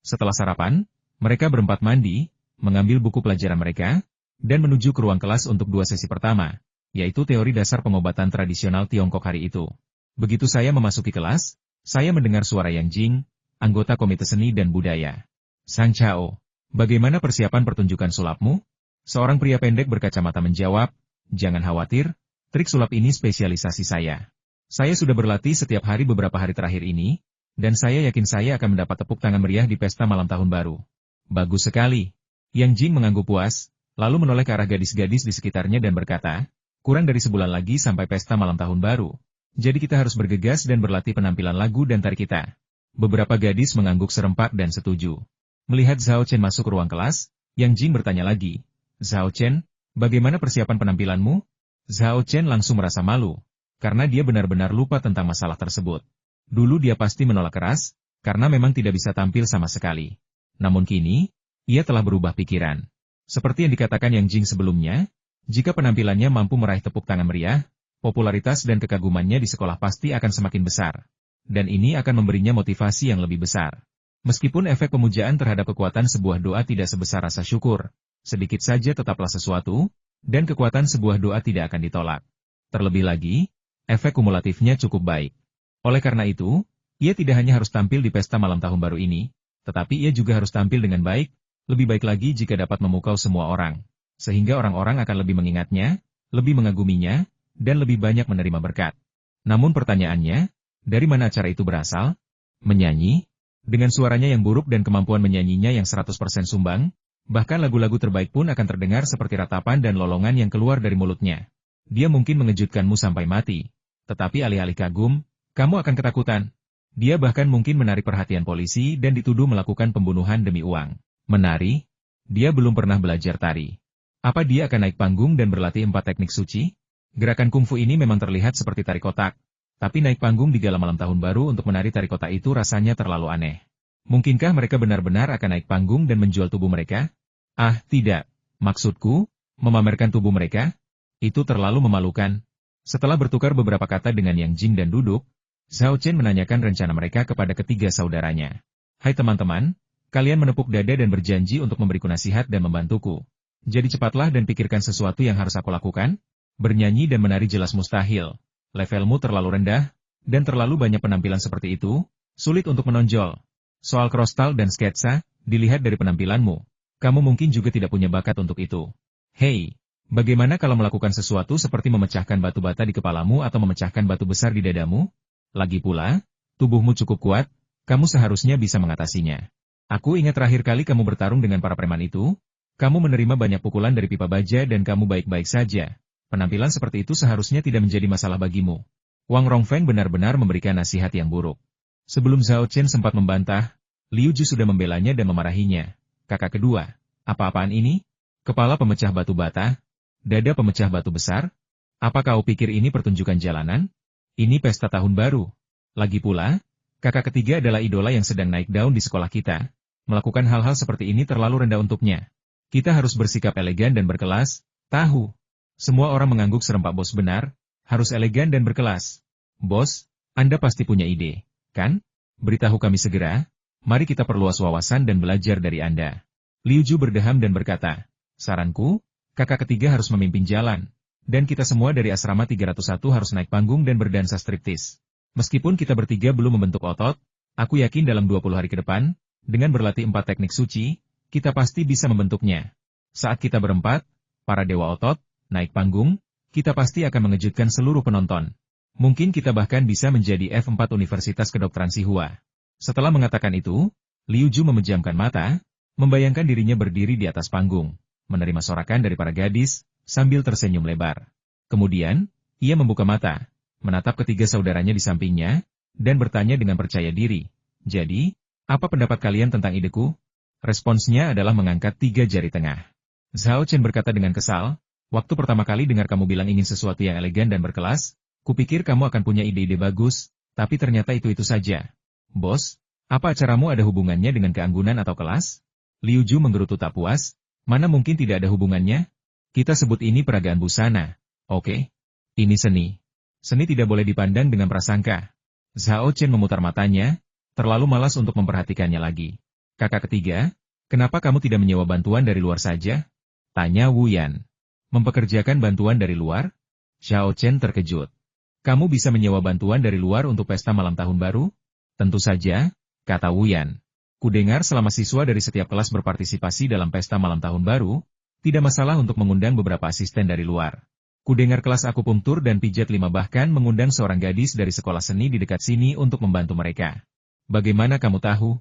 Setelah sarapan, mereka berempat mandi, mengambil buku pelajaran mereka, dan menuju ke ruang kelas untuk 2 sesi pertama, yaitu teori dasar pengobatan tradisional Tiongkok hari itu. Begitu saya memasuki kelas, saya mendengar suara Yang Jing, anggota Komite Seni dan Budaya. Sang Chao, bagaimana persiapan pertunjukan sulapmu? Seorang pria pendek berkacamata menjawab, jangan khawatir, trik sulap ini spesialisasi saya. Saya sudah berlatih setiap hari beberapa hari terakhir ini, dan saya yakin saya akan mendapat tepuk tangan meriah di pesta malam tahun baru. Bagus sekali. Yang Jing mengangguk puas, lalu menoleh ke arah gadis-gadis di sekitarnya dan berkata, kurang dari sebulan lagi sampai pesta malam tahun baru. Jadi kita harus bergegas dan berlatih penampilan lagu dan tari kita. Beberapa gadis mengangguk serempak dan setuju. Melihat Zhao Chen masuk ke ruang kelas, Yang Jing bertanya lagi, Zhao Chen, bagaimana persiapan penampilanmu? Zhao Chen langsung merasa malu, karena dia benar-benar lupa tentang masalah tersebut. Dulu dia pasti menolak keras, karena memang tidak bisa tampil sama sekali. Namun kini, ia telah berubah pikiran. Seperti yang dikatakan Yang Jing sebelumnya, jika penampilannya mampu meraih tepuk tangan meriah, popularitas dan kekagumannya di sekolah pasti akan semakin besar. Dan ini akan memberinya motivasi yang lebih besar. Meskipun efek pemujaan terhadap kekuatan sebuah doa tidak sebesar rasa syukur, sedikit saja tetaplah sesuatu, dan kekuatan sebuah doa tidak akan ditolak. Terlebih lagi, efek kumulatifnya cukup baik. Oleh karena itu, ia tidak hanya harus tampil di pesta malam tahun baru ini, tetapi ia juga harus tampil dengan baik, lebih baik lagi jika dapat memukau semua orang. Sehingga orang-orang akan lebih mengingatnya, lebih mengaguminya, dan lebih banyak menerima berkat. Namun pertanyaannya, dari mana acara itu berasal? Menyanyi? Dengan suaranya yang buruk dan kemampuan menyanyinya yang 100% sumbang, bahkan lagu-lagu terbaik pun akan terdengar seperti ratapan dan lolongan yang keluar dari mulutnya. Dia mungkin mengejutkanmu sampai mati. Tetapi alih-alih kagum, kamu akan ketakutan. Dia bahkan mungkin menarik perhatian polisi dan dituduh melakukan pembunuhan demi uang. Menari? Dia belum pernah belajar tari. Apa dia akan naik panggung dan berlatih 4 teknik suci? Gerakan kungfu ini memang terlihat seperti tari kotak. Tapi naik panggung di gala malam tahun baru untuk menari tari kotak itu rasanya terlalu aneh. Mungkinkah mereka benar-benar akan naik panggung dan menjual tubuh mereka? Ah, tidak. Maksudku, memamerkan tubuh mereka? Itu terlalu memalukan. Setelah bertukar beberapa kata dengan Yang Jing dan duduk, Zhao Chen menanyakan rencana mereka kepada ketiga saudaranya. Hai teman-teman, kalian menepuk dada dan berjanji untuk memberiku nasihat dan membantuku. Jadi cepatlah dan pikirkan sesuatu yang harus aku lakukan. Bernyanyi dan menari jelas mustahil. Levelmu terlalu rendah, dan terlalu banyak penampilan seperti itu, sulit untuk menonjol. Soal krostal dan sketsa, dilihat dari penampilanmu. Kamu mungkin juga tidak punya bakat untuk itu. Hei! Bagaimana kalau melakukan sesuatu seperti memecahkan batu bata di kepalamu atau memecahkan batu besar di dadamu? Lagi pula, tubuhmu cukup kuat, kamu seharusnya bisa mengatasinya. Aku ingat terakhir kali kamu bertarung dengan para preman itu, kamu menerima banyak pukulan dari pipa baja dan kamu baik-baik saja. Penampilan seperti itu seharusnya tidak menjadi masalah bagimu. Wang Rongfeng benar-benar memberikan nasihat yang buruk. Sebelum Zhao Chen sempat membantah, Liu Ju sudah membelanya dan memarahinya. Kakak kedua, apa-apaan ini? Kepala pemecah batu bata? Dada pemecah batu besar? Apa kau pikir ini pertunjukan jalanan? Ini pesta tahun baru. Lagi pula, kakak ketiga adalah idola yang sedang naik daun di sekolah kita. Melakukan hal-hal seperti ini terlalu rendah untuknya. Kita harus bersikap elegan dan berkelas, tahu. Semua orang mengangguk serempak. Bos benar, harus elegan dan berkelas. Bos, Anda pasti punya ide, kan? Beritahu kami segera, mari kita perluas wawasan dan belajar dari Anda. Liu Ju berdeham dan berkata, saranku, kakak ketiga harus memimpin jalan, dan kita semua dari asrama 301 harus naik panggung dan berdansa striptis. Meskipun kita bertiga belum membentuk otot, aku yakin dalam 20 hari ke depan, dengan berlatih 4 teknik suci, kita pasti bisa membentuknya. Saat kita berempat, para dewa otot, naik panggung, kita pasti akan mengejutkan seluruh penonton. Mungkin kita bahkan bisa menjadi F4 Universitas Kedokteran Sihua. Setelah mengatakan itu, Liu Ju memejamkan mata, membayangkan dirinya berdiri di atas panggung, menerima sorakan dari para gadis, sambil tersenyum lebar. Kemudian, ia membuka mata, menatap ketiga saudaranya di sampingnya, dan bertanya dengan percaya diri, jadi, apa pendapat kalian tentang ideku? Responsnya adalah mengangkat 3 jari tengah. Zhao Chen berkata dengan kesal, waktu pertama kali dengar kamu bilang ingin sesuatu yang elegan dan berkelas, kupikir kamu akan punya ide-ide bagus, tapi ternyata itu-itu saja. Bos, apa acaramu ada hubungannya dengan keanggunan atau kelas? Liu Ju menggerutu tak puas, mana mungkin tidak ada hubungannya? Kita sebut ini peragaan busana. Oke. Ini seni. Seni tidak boleh dipandang dengan prasangka. Zhao Chen memutar matanya, terlalu malas untuk memperhatikannya lagi. Kakak ketiga, kenapa kamu tidak menyewa bantuan dari luar saja? Tanya Wu Yan. Mempekerjakan bantuan dari luar? Xiao Chen terkejut. Kamu bisa menyewa bantuan dari luar untuk pesta malam tahun baru? Tentu saja, kata Wu Yan. Kudengar selama siswa dari setiap kelas berpartisipasi dalam pesta malam tahun baru, tidak masalah untuk mengundang beberapa asisten dari luar. Kudengar kelas akupunktur dan pijat 5 bahkan mengundang seorang gadis dari sekolah seni di dekat sini untuk membantu mereka. Bagaimana kamu tahu?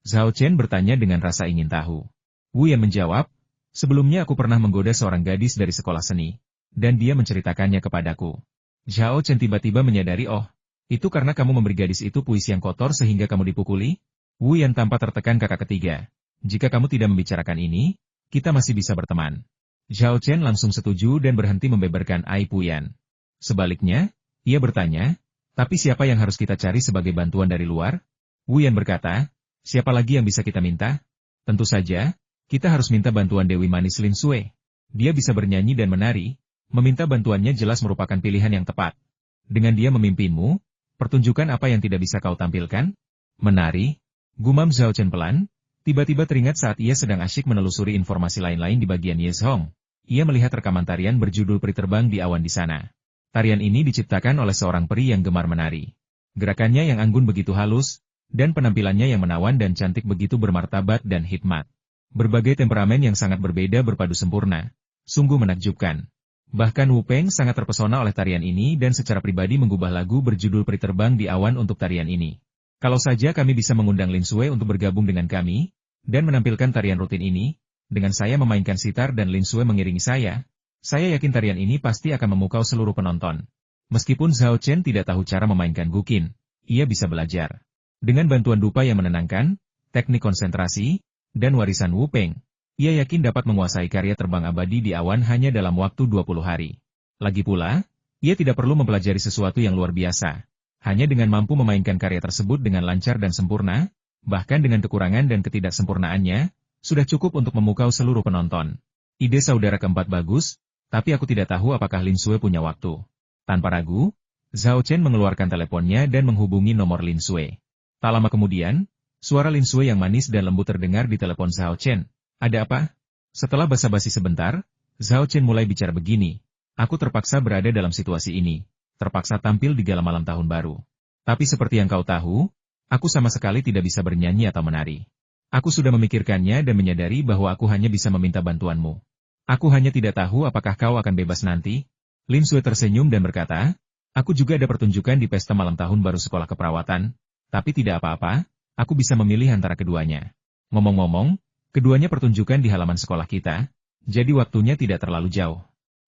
Zhao Chen bertanya dengan rasa ingin tahu. Wu Yan menjawab, sebelumnya aku pernah menggoda seorang gadis dari sekolah seni, dan dia menceritakannya kepadaku. Zhao Chen tiba-tiba menyadari, oh, itu karena kamu memberi gadis itu puisi yang kotor sehingga kamu dipukuli? Wu Yan tampak tertekan kakak ketiga. Jika kamu tidak membicarakan ini, kita masih bisa berteman. Zhao Chen langsung setuju dan berhenti membeberkan aib Wu Yan. Sebaliknya, ia bertanya, tapi siapa yang harus kita cari sebagai bantuan dari luar? Wu Yan berkata, siapa lagi yang bisa kita minta? Tentu saja, kita harus minta bantuan Dewi Manis Lin Sui. Dia bisa bernyanyi dan menari, meminta bantuannya jelas merupakan pilihan yang tepat. Dengan dia memimpinmu, pertunjukan apa yang tidak bisa kau tampilkan? Menari? Gumam Zhao Chen pelan, tiba-tiba teringat saat ia sedang asyik menelusuri informasi lain-lain di bagian Yezhong. Ia melihat rekaman tarian berjudul Peri Terbang di Awan di sana. Tarian ini diciptakan oleh seorang peri yang gemar menari. Gerakannya yang anggun begitu halus, dan penampilannya yang menawan dan cantik begitu bermartabat dan hikmat. Berbagai temperamen yang sangat berbeda berpadu sempurna. Sungguh menakjubkan. Bahkan Wu Peng sangat terpesona oleh tarian ini dan secara pribadi mengubah lagu berjudul Peri Terbang di Awan untuk tarian ini. Kalau saja kami bisa mengundang Lin Sui untuk bergabung dengan kami, dan menampilkan tarian rutin ini, dengan saya memainkan sitar dan Lin Sui mengiringi saya yakin tarian ini pasti akan memukau seluruh penonton. Meskipun Zhao Chen tidak tahu cara memainkan guqin, ia bisa belajar. Dengan bantuan dupa yang menenangkan, teknik konsentrasi, dan warisan Wu Peng, ia yakin dapat menguasai karya terbang abadi di awan hanya dalam waktu 20 hari. Lagi pula, ia tidak perlu mempelajari sesuatu yang luar biasa. Hanya dengan mampu memainkan karya tersebut dengan lancar dan sempurna, bahkan dengan kekurangan dan ketidaksempurnaannya, sudah cukup untuk memukau seluruh penonton. Ide saudara keempat bagus, tapi aku tidak tahu apakah Lin Sui punya waktu. Tanpa ragu, Zhao Chen mengeluarkan teleponnya dan menghubungi nomor Lin Sui. Tak lama kemudian, suara Lin Sui yang manis dan lembut terdengar di telepon Zhao Chen. Ada apa? Setelah basa-basi sebentar, Zhao Chen mulai bicara begini. Aku terpaksa berada dalam situasi ini. Terpaksa tampil di gala malam tahun baru. Tapi seperti yang kau tahu, aku sama sekali tidak bisa bernyanyi atau menari. Aku sudah memikirkannya dan menyadari bahwa aku hanya bisa meminta bantuanmu. Aku hanya tidak tahu apakah kau akan bebas nanti. Lin Sui tersenyum dan berkata, aku juga ada pertunjukan di pesta malam tahun baru sekolah keperawatan, tapi tidak apa-apa, aku bisa memilih antara keduanya. Ngomong-ngomong, keduanya pertunjukan di halaman sekolah kita, jadi waktunya tidak terlalu jauh.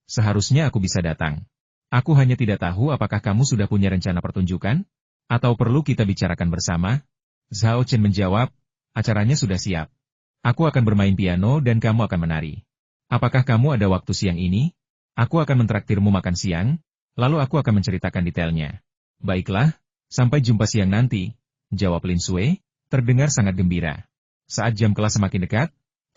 Seharusnya aku bisa datang. Aku hanya tidak tahu apakah kamu sudah punya rencana pertunjukan? Atau perlu kita bicarakan bersama? Zhao Chen menjawab, acaranya sudah siap. Aku akan bermain piano dan kamu akan menari. Apakah kamu ada waktu siang ini? Aku akan mentraktirmu makan siang, lalu aku akan menceritakan detailnya. Baiklah, sampai jumpa siang nanti, jawab Lin Sui, terdengar sangat gembira. Saat jam kelas semakin dekat,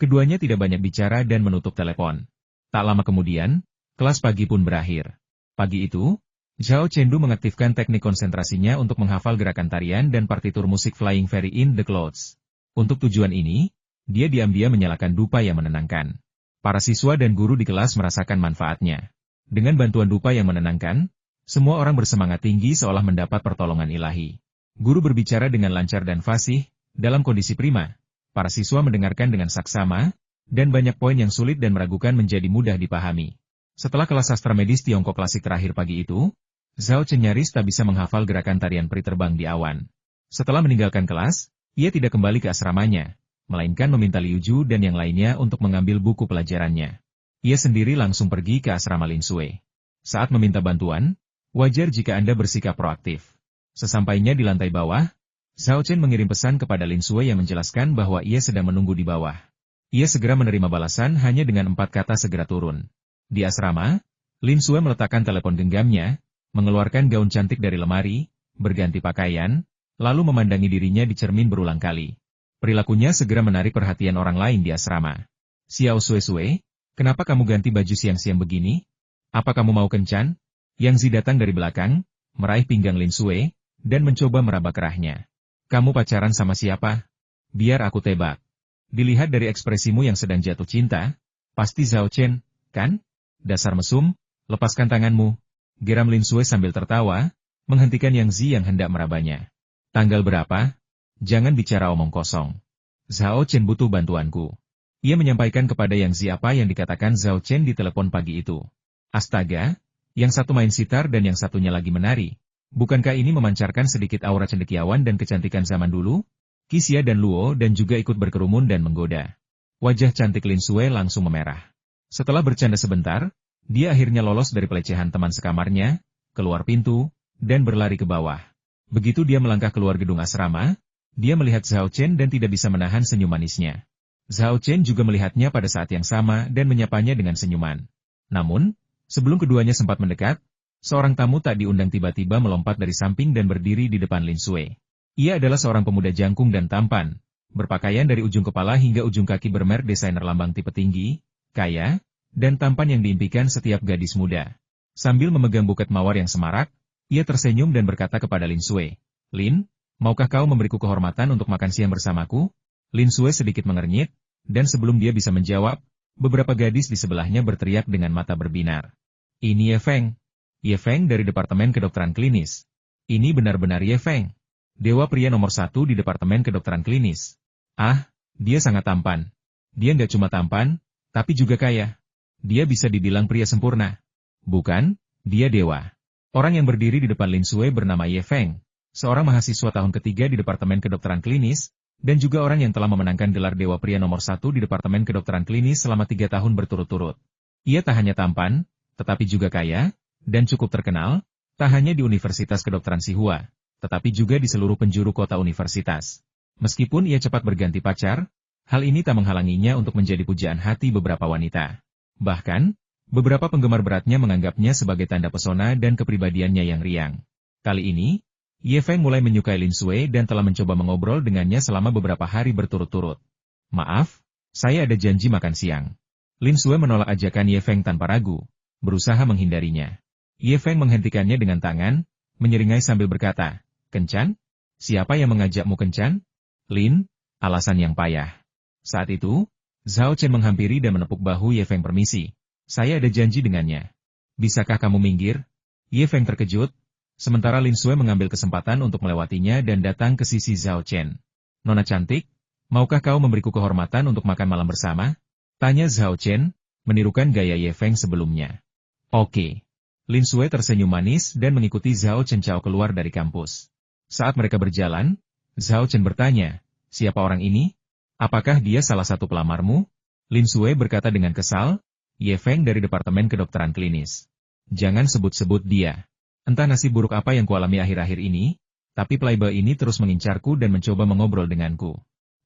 keduanya tidak banyak bicara dan menutup telepon. Tak lama kemudian, kelas pagi pun berakhir. Pagi itu, Zhao Chengdu mengaktifkan teknik konsentrasinya untuk menghafal gerakan tarian dan partitur musik Flying Fairy in the Clouds. Untuk tujuan ini, dia diam-diam menyalakan dupa yang menenangkan. Para siswa dan guru di kelas merasakan manfaatnya. Dengan bantuan dupa yang menenangkan, semua orang bersemangat tinggi seolah mendapat pertolongan ilahi. Guru berbicara dengan lancar dan fasih, dalam kondisi prima. Para siswa mendengarkan dengan saksama, dan banyak poin yang sulit dan meragukan menjadi mudah dipahami. Setelah kelas sastra medis Tiongkok klasik terakhir pagi itu, Zhao Chen nyaris tak bisa menghafal gerakan tarian peri terbang di awan. Setelah meninggalkan kelas, ia tidak kembali ke asramanya, melainkan meminta Liu Ju dan yang lainnya untuk mengambil buku pelajarannya. Ia sendiri langsung pergi ke asrama Lin Sui. Saat meminta bantuan, wajar jika Anda bersikap proaktif. Sesampainya di lantai bawah, Zhao Chen mengirim pesan kepada Lin Sui yang menjelaskan bahwa ia sedang menunggu di bawah. Ia segera menerima balasan hanya dengan 4 kata segera turun. Di asrama, Lin Sui meletakkan telepon genggamnya, mengeluarkan gaun cantik dari lemari, berganti pakaian, lalu memandangi dirinya di cermin berulang kali. Perilakunya segera menarik perhatian orang lain di asrama. Xiao Sui, kenapa kamu ganti baju siang-siang begini? Apa kamu mau kencan? Yang Zi datang dari belakang, meraih pinggang Lin Sui, dan mencoba meraba kerahnya. Kamu pacaran sama siapa? Biar aku tebak. Dilihat dari ekspresimu yang sedang jatuh cinta, pasti Zhao Chen, kan? Dasar mesum, lepaskan tanganmu. Geram Lin Sue sambil tertawa, menghentikan Yang Zi yang hendak merabanya. Tanggal berapa? Jangan bicara omong kosong. Zhao Chen butuh bantuanku. Ia menyampaikan kepada Yang Zi apa yang dikatakan Zhao Chen di telepon pagi itu. Astaga, yang satu main sitar dan yang satunya lagi menari. Bukankah ini memancarkan sedikit aura cendekiawan dan kecantikan zaman dulu? Xia dan Luo dan juga ikut berkerumun dan menggoda. Wajah cantik Lin Sue langsung memerah. Setelah bercanda sebentar, dia akhirnya lolos dari pelecehan teman sekamarnya, keluar pintu, dan berlari ke bawah. Begitu dia melangkah keluar gedung asrama, dia melihat Zhao Chen dan tidak bisa menahan senyum manisnya. Zhao Chen juga melihatnya pada saat yang sama dan menyapanya dengan senyuman. Namun, sebelum keduanya sempat mendekat, seorang tamu tak diundang tiba-tiba melompat dari samping dan berdiri di depan Lin Sue. Ia adalah seorang pemuda jangkung dan tampan, berpakaian dari ujung kepala hingga ujung kaki bermerek desainer lambang tipe tinggi, kaya, dan tampan yang diimpikan setiap gadis muda. Sambil memegang buket mawar yang semarak, ia tersenyum dan berkata kepada Lin Sue, "Lin, maukah kau memberiku kehormatan untuk makan siang bersamaku?" Lin Sue sedikit mengernyit, dan sebelum dia bisa menjawab, beberapa gadis di sebelahnya berteriak dengan mata berbinar. "Ini Ye Feng. Ye Feng dari Departemen Kedokteran Klinis. Ini benar-benar Ye Feng. Dewa pria nomor 1 di Departemen Kedokteran Klinis. Ah, dia sangat tampan. Dia nggak cuma tampan, tapi juga kaya. Dia bisa dibilang pria sempurna. Bukan, dia dewa." Orang yang berdiri di depan Lin Sue bernama Ye Feng, seorang mahasiswa tahun ketiga di Departemen Kedokteran Klinis, dan juga orang yang telah memenangkan gelar Dewa Pria nomor 1 di Departemen Kedokteran Klinis selama 3 tahun berturut-turut. Ia tak hanya tampan, tetapi juga kaya, dan cukup terkenal, tak hanya di Universitas Kedokteran Sihua, tetapi juga di seluruh penjuru kota universitas. Meskipun ia cepat berganti pacar, hal ini tak menghalanginya untuk menjadi pujaan hati beberapa wanita. Bahkan, beberapa penggemar beratnya menganggapnya sebagai tanda pesona dan kepribadiannya yang riang. Kali ini, Ye Feng mulai menyukai Lin Sue dan telah mencoba mengobrol dengannya selama beberapa hari berturut-turut. "Maaf, saya ada janji makan siang." Lin Sue menolak ajakan Ye Feng tanpa ragu, berusaha menghindarinya. Ye Feng menghentikannya dengan tangan, menyeringai sambil berkata, "Kencan? Siapa yang mengajakmu kencan?" "Lin, alasan yang payah." Saat itu, Zhao Chen menghampiri dan menepuk bahu Ye Feng. "Permisi, saya ada janji dengannya. Bisakah kamu minggir?" Ye Feng terkejut, sementara Lin Sue mengambil kesempatan untuk melewatinya dan datang ke sisi Zhao Chen. "Nona cantik, maukah kau memberiku kehormatan untuk makan malam bersama?" tanya Zhao Chen, menirukan gaya Ye Feng sebelumnya. "Oke." Lin Sue tersenyum manis dan mengikuti Zhao Chen Chao keluar dari kampus. Saat mereka berjalan, Zhao Chen bertanya, "Siapa orang ini? Apakah dia salah satu pelamarmu?" Lin Sue berkata dengan kesal, "Ye Feng dari Departemen Kedokteran Klinis. Jangan sebut-sebut dia. Entah nasib buruk apa yang kualami akhir-akhir ini, tapi playboy ini terus mengincarku dan mencoba mengobrol denganku.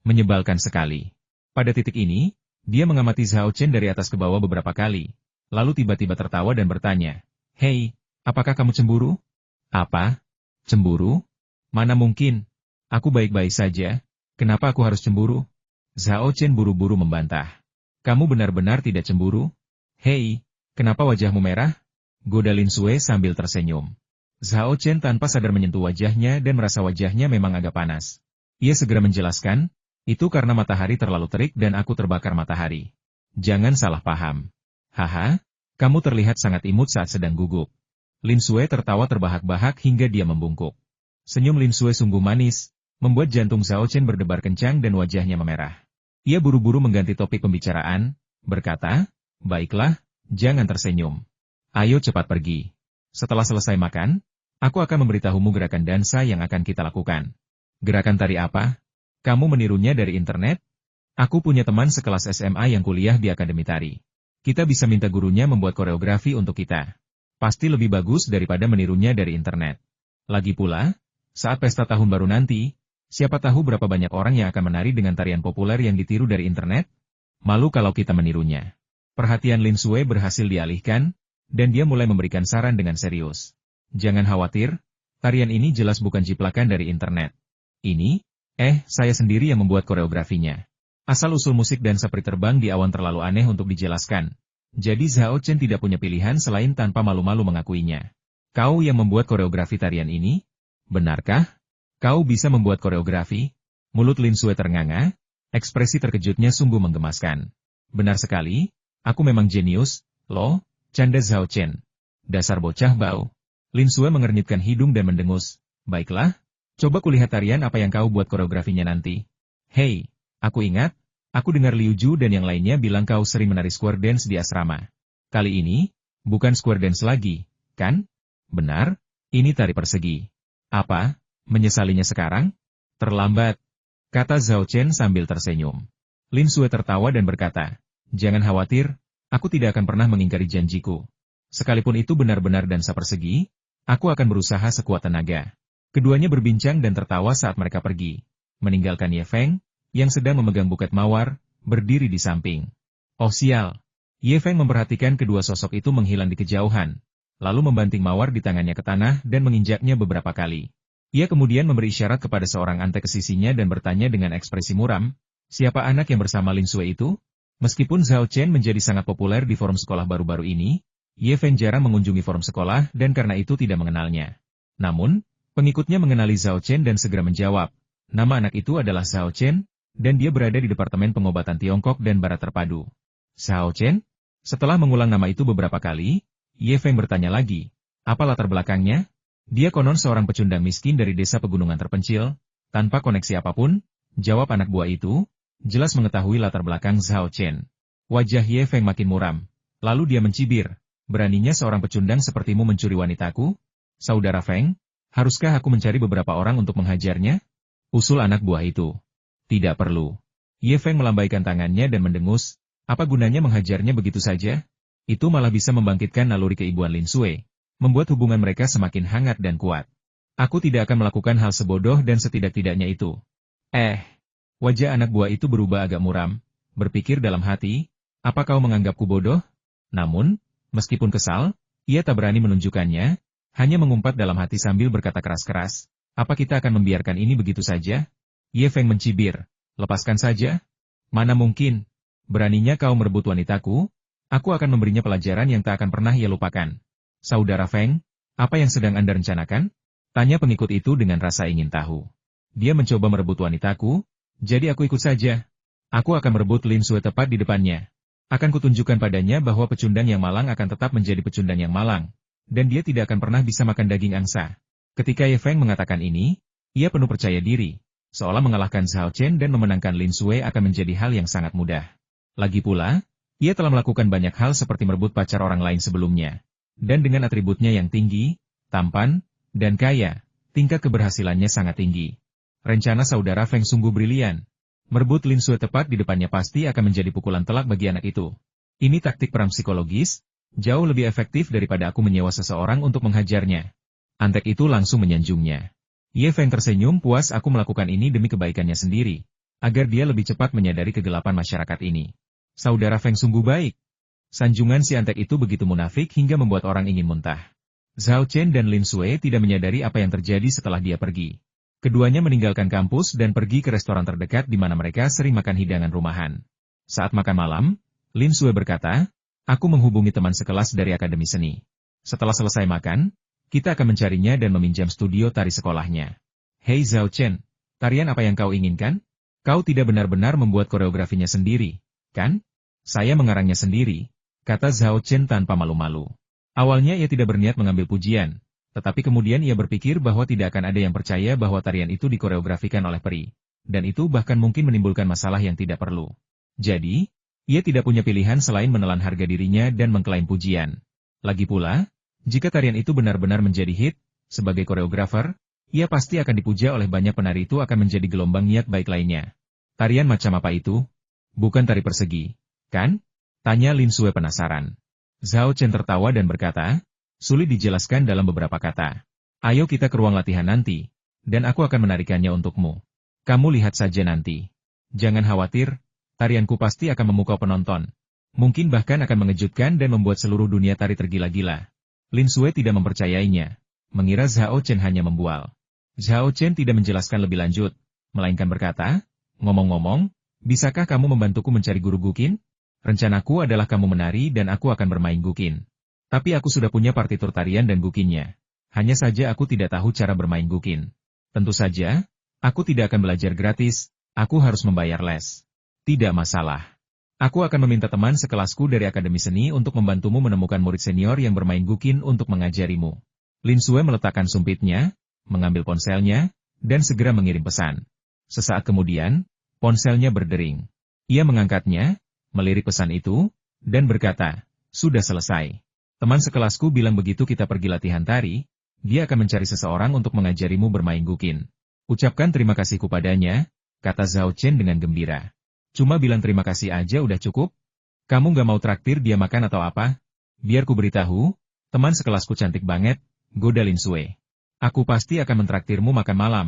Menyebalkan sekali." Pada titik ini, dia mengamati Zhao Chen dari atas ke bawah beberapa kali, lalu tiba-tiba tertawa dan bertanya, "Hei, apakah kamu cemburu?" "Apa? Cemburu? Mana mungkin? Aku baik-baik saja. Kenapa aku harus cemburu?" Zhao Chen buru-buru membantah. "Kamu benar-benar tidak cemburu? Hei, kenapa wajahmu merah?" goda Lin Sue sambil tersenyum. Zhao Chen tanpa sadar menyentuh wajahnya dan merasa wajahnya memang agak panas. Ia segera menjelaskan, "Itu karena matahari terlalu terik dan aku terbakar matahari. Jangan salah paham." "Haha, kamu terlihat sangat imut saat sedang gugup." Lin Sue tertawa terbahak-bahak hingga dia membungkuk. Senyum Lin Sue sungguh manis, membuat jantung Zhao Chen berdebar kencang dan wajahnya memerah. Ia buru-buru mengganti topik pembicaraan, berkata, "Baiklah, jangan tersenyum. Ayo cepat pergi. Setelah selesai makan, aku akan memberitahumu gerakan dansa yang akan kita lakukan." "Gerakan tari apa? Kamu menirunya dari internet?" "Aku punya teman sekelas SMA yang kuliah di Akademi Tari. Kita bisa minta gurunya membuat koreografi untuk kita. Pasti lebih bagus daripada menirunya dari internet. Lagi pula, saat pesta tahun baru nanti, siapa tahu berapa banyak orang yang akan menari dengan tarian populer yang ditiru dari internet? Malu kalau kita menirunya." Perhatian Lin Sue berhasil dialihkan, dan dia mulai memberikan saran dengan serius. "Jangan khawatir, tarian ini jelas bukan jiplakan dari internet. Ini, saya sendiri yang membuat koreografinya." Asal-usul musik dan sapri terbang di awan terlalu aneh untuk dijelaskan. Jadi Zhao Chen tidak punya pilihan selain tanpa malu-malu mengakuinya. "Kau yang membuat koreografi tarian ini? Benarkah? Kau bisa membuat koreografi?" Mulut Lin Sue ternganga, ekspresi terkejutnya sungguh menggemaskan. Benar sekali, aku memang jenius, loh, canda Zhao Chen. Dasar bocah bau. Lin Sue mengernyitkan hidung dan mendengus. Baiklah, coba kulihat tarian apa yang kau buat koreografinya nanti. Hei, aku ingat, aku dengar Liu Ju dan yang lainnya bilang kau sering menari square dance di asrama. Kali ini, bukan square dance lagi, kan? Benar, ini tari persegi. Apa, menyesalinya sekarang? Terlambat, kata Zhao Chen sambil tersenyum. Lin Sue tertawa dan berkata, jangan khawatir, aku tidak akan pernah mengingkari janjiku. Sekalipun itu benar-benar dansa persegi, aku akan berusaha sekuat tenaga. Keduanya berbincang dan tertawa saat mereka pergi, meninggalkan Ye Feng, yang sedang memegang buket mawar, berdiri di samping. Oh sial! Ye Feng memperhatikan kedua sosok itu menghilang di kejauhan, lalu membanting mawar di tangannya ke tanah dan menginjaknya beberapa kali. Ia kemudian memberi isyarat kepada seorang antek ke sisinya dan bertanya dengan ekspresi muram, siapa anak yang bersama Lin Sue itu? Meskipun Zhao Chen menjadi sangat populer di forum sekolah baru-baru ini, Ye Feng jarang mengunjungi forum sekolah dan karena itu tidak mengenalnya. Namun, pengikutnya mengenali Zhao Chen dan segera menjawab, nama anak itu adalah Zhao Chen, dan dia berada di Departemen Pengobatan Tiongkok dan Barat Terpadu. Zhao Chen? Setelah mengulang nama itu beberapa kali, Ye Feng bertanya lagi, apa latar belakangnya? Dia konon seorang pecundang miskin dari desa pegunungan terpencil, tanpa koneksi apapun, jawab anak buah itu, jelas mengetahui latar belakang Zhao Chen. Wajah Ye Feng makin muram, lalu dia mencibir, beraninya seorang pecundang sepertimu mencuri wanitaku? Saudara Feng, haruskah aku mencari beberapa orang untuk menghajarnya? Usul anak buah itu. Tidak perlu. Ye Feng melambaikan tangannya dan mendengus, apa gunanya menghajarnya begitu saja? Itu malah bisa membangkitkan naluri keibuan Lin Sue, membuat hubungan mereka semakin hangat dan kuat. Aku tidak akan melakukan hal sebodoh dan setidak-tidaknya itu. Wajah anak buah itu berubah agak muram, berpikir dalam hati, apa kau menganggapku bodoh? Namun, meskipun kesal, ia tak berani menunjukkannya, hanya mengumpat dalam hati sambil berkata keras-keras, apa kita akan membiarkan ini begitu saja? Ye Feng mencibir, lepaskan saja. Mana mungkin? Beraninya kau merebut wanitaku, aku akan memberinya pelajaran yang tak akan pernah ia lupakan. Saudara Feng, apa yang sedang Anda rencanakan? Tanya pengikut itu dengan rasa ingin tahu. Dia mencoba merebut wanitaku, jadi aku ikut saja. Aku akan merebut Lin Sue tepat di depannya. Akan kutunjukkan padanya bahwa pecundang yang malang akan tetap menjadi pecundang yang malang, dan dia tidak akan pernah bisa makan daging angsa. Ketika Ye Feng mengatakan ini, ia penuh percaya diri, seolah mengalahkan Zhao Chen dan memenangkan Lin Sue akan menjadi hal yang sangat mudah. Lagi pula, ia telah melakukan banyak hal seperti merebut pacar orang lain sebelumnya. Dan dengan atributnya yang tinggi, tampan, dan kaya, tingkat keberhasilannya sangat tinggi. Rencana saudara Feng sungguh brilian. Merebut Lin Sue tepat di depannya pasti akan menjadi pukulan telak bagi anak itu. Ini taktik perang psikologis, jauh lebih efektif daripada aku menyewa seseorang untuk menghajarnya. Antek itu langsung menyanjungnya. Ye Feng tersenyum puas aku melakukan ini demi kebaikannya sendiri, agar dia lebih cepat menyadari kegelapan masyarakat ini. Saudara Feng sungguh baik. Sanjungan si antek itu begitu munafik hingga membuat orang ingin muntah. Zhao Chen dan Lin Sue tidak menyadari apa yang terjadi setelah dia pergi. Keduanya meninggalkan kampus dan pergi ke restoran terdekat di mana mereka sering makan hidangan rumahan. Saat makan malam, Lin Sue berkata, aku menghubungi teman sekelas dari Akademi Seni. Setelah selesai makan, kita akan mencarinya dan meminjam studio tari sekolahnya. Hei Zhao Chen, tarian apa yang kau inginkan? Kau tidak benar-benar membuat koreografinya sendiri, kan? Saya mengarangnya sendiri, kata Zhao Chen tanpa malu-malu. Awalnya ia tidak berniat mengambil pujian, tetapi kemudian ia berpikir bahwa tidak akan ada yang percaya bahwa tarian itu dikoreografikan oleh peri, dan itu bahkan mungkin menimbulkan masalah yang tidak perlu. Jadi, ia tidak punya pilihan selain menelan harga dirinya dan mengklaim pujian. Lagi pula, jika tarian itu benar-benar menjadi hit, sebagai koreografer, ia pasti akan dipuja oleh banyak penari itu akan menjadi gelombang niat baik lainnya. Tarian macam apa itu? Bukan tari persegi, kan? Tanya Lin Sue penasaran. Zhao Chen tertawa dan berkata, sulit dijelaskan dalam beberapa kata. Ayo kita ke ruang latihan nanti, dan aku akan menarikannya untukmu. Kamu lihat saja nanti. Jangan khawatir, tarianku pasti akan memukau penonton. Mungkin bahkan akan mengejutkan dan membuat seluruh dunia tari tergila-gila. Lin Sue tidak mempercayainya, mengira Zhao Chen hanya membual. Zhao Chen tidak menjelaskan lebih lanjut, melainkan berkata, ngomong-ngomong, bisakah kamu membantuku mencari guru gukin? Rencanaku adalah kamu menari dan aku akan bermain gukin. Tapi aku sudah punya partitur tarian dan gukinnya. Hanya saja aku tidak tahu cara bermain gukin. Tentu saja, Aku tidak akan belajar gratis, aku harus membayar les. Tidak masalah. Aku akan meminta teman sekelasku dari Akademi Seni untuk membantumu menemukan murid senior yang bermain gukin untuk mengajarimu. Lin Sue meletakkan sumpitnya, mengambil ponselnya, dan segera mengirim pesan. Sesaat kemudian, ponselnya berdering. Ia mengangkatnya, melirik pesan itu, dan berkata, "Sudah selesai. Teman sekelasku bilang begitu kita pergi latihan tari, dia akan mencari seseorang untuk mengajarimu bermain gukin. Ucapkan terima kasihku padanya," kata Zhao Chen dengan gembira. "Cuma bilang terima kasih aja udah cukup? Kamu gak mau traktir dia makan atau apa? Biar ku beritahu, teman sekelasku cantik banget," goda Lin Sue. "Aku pasti akan mentraktirmu makan malam,"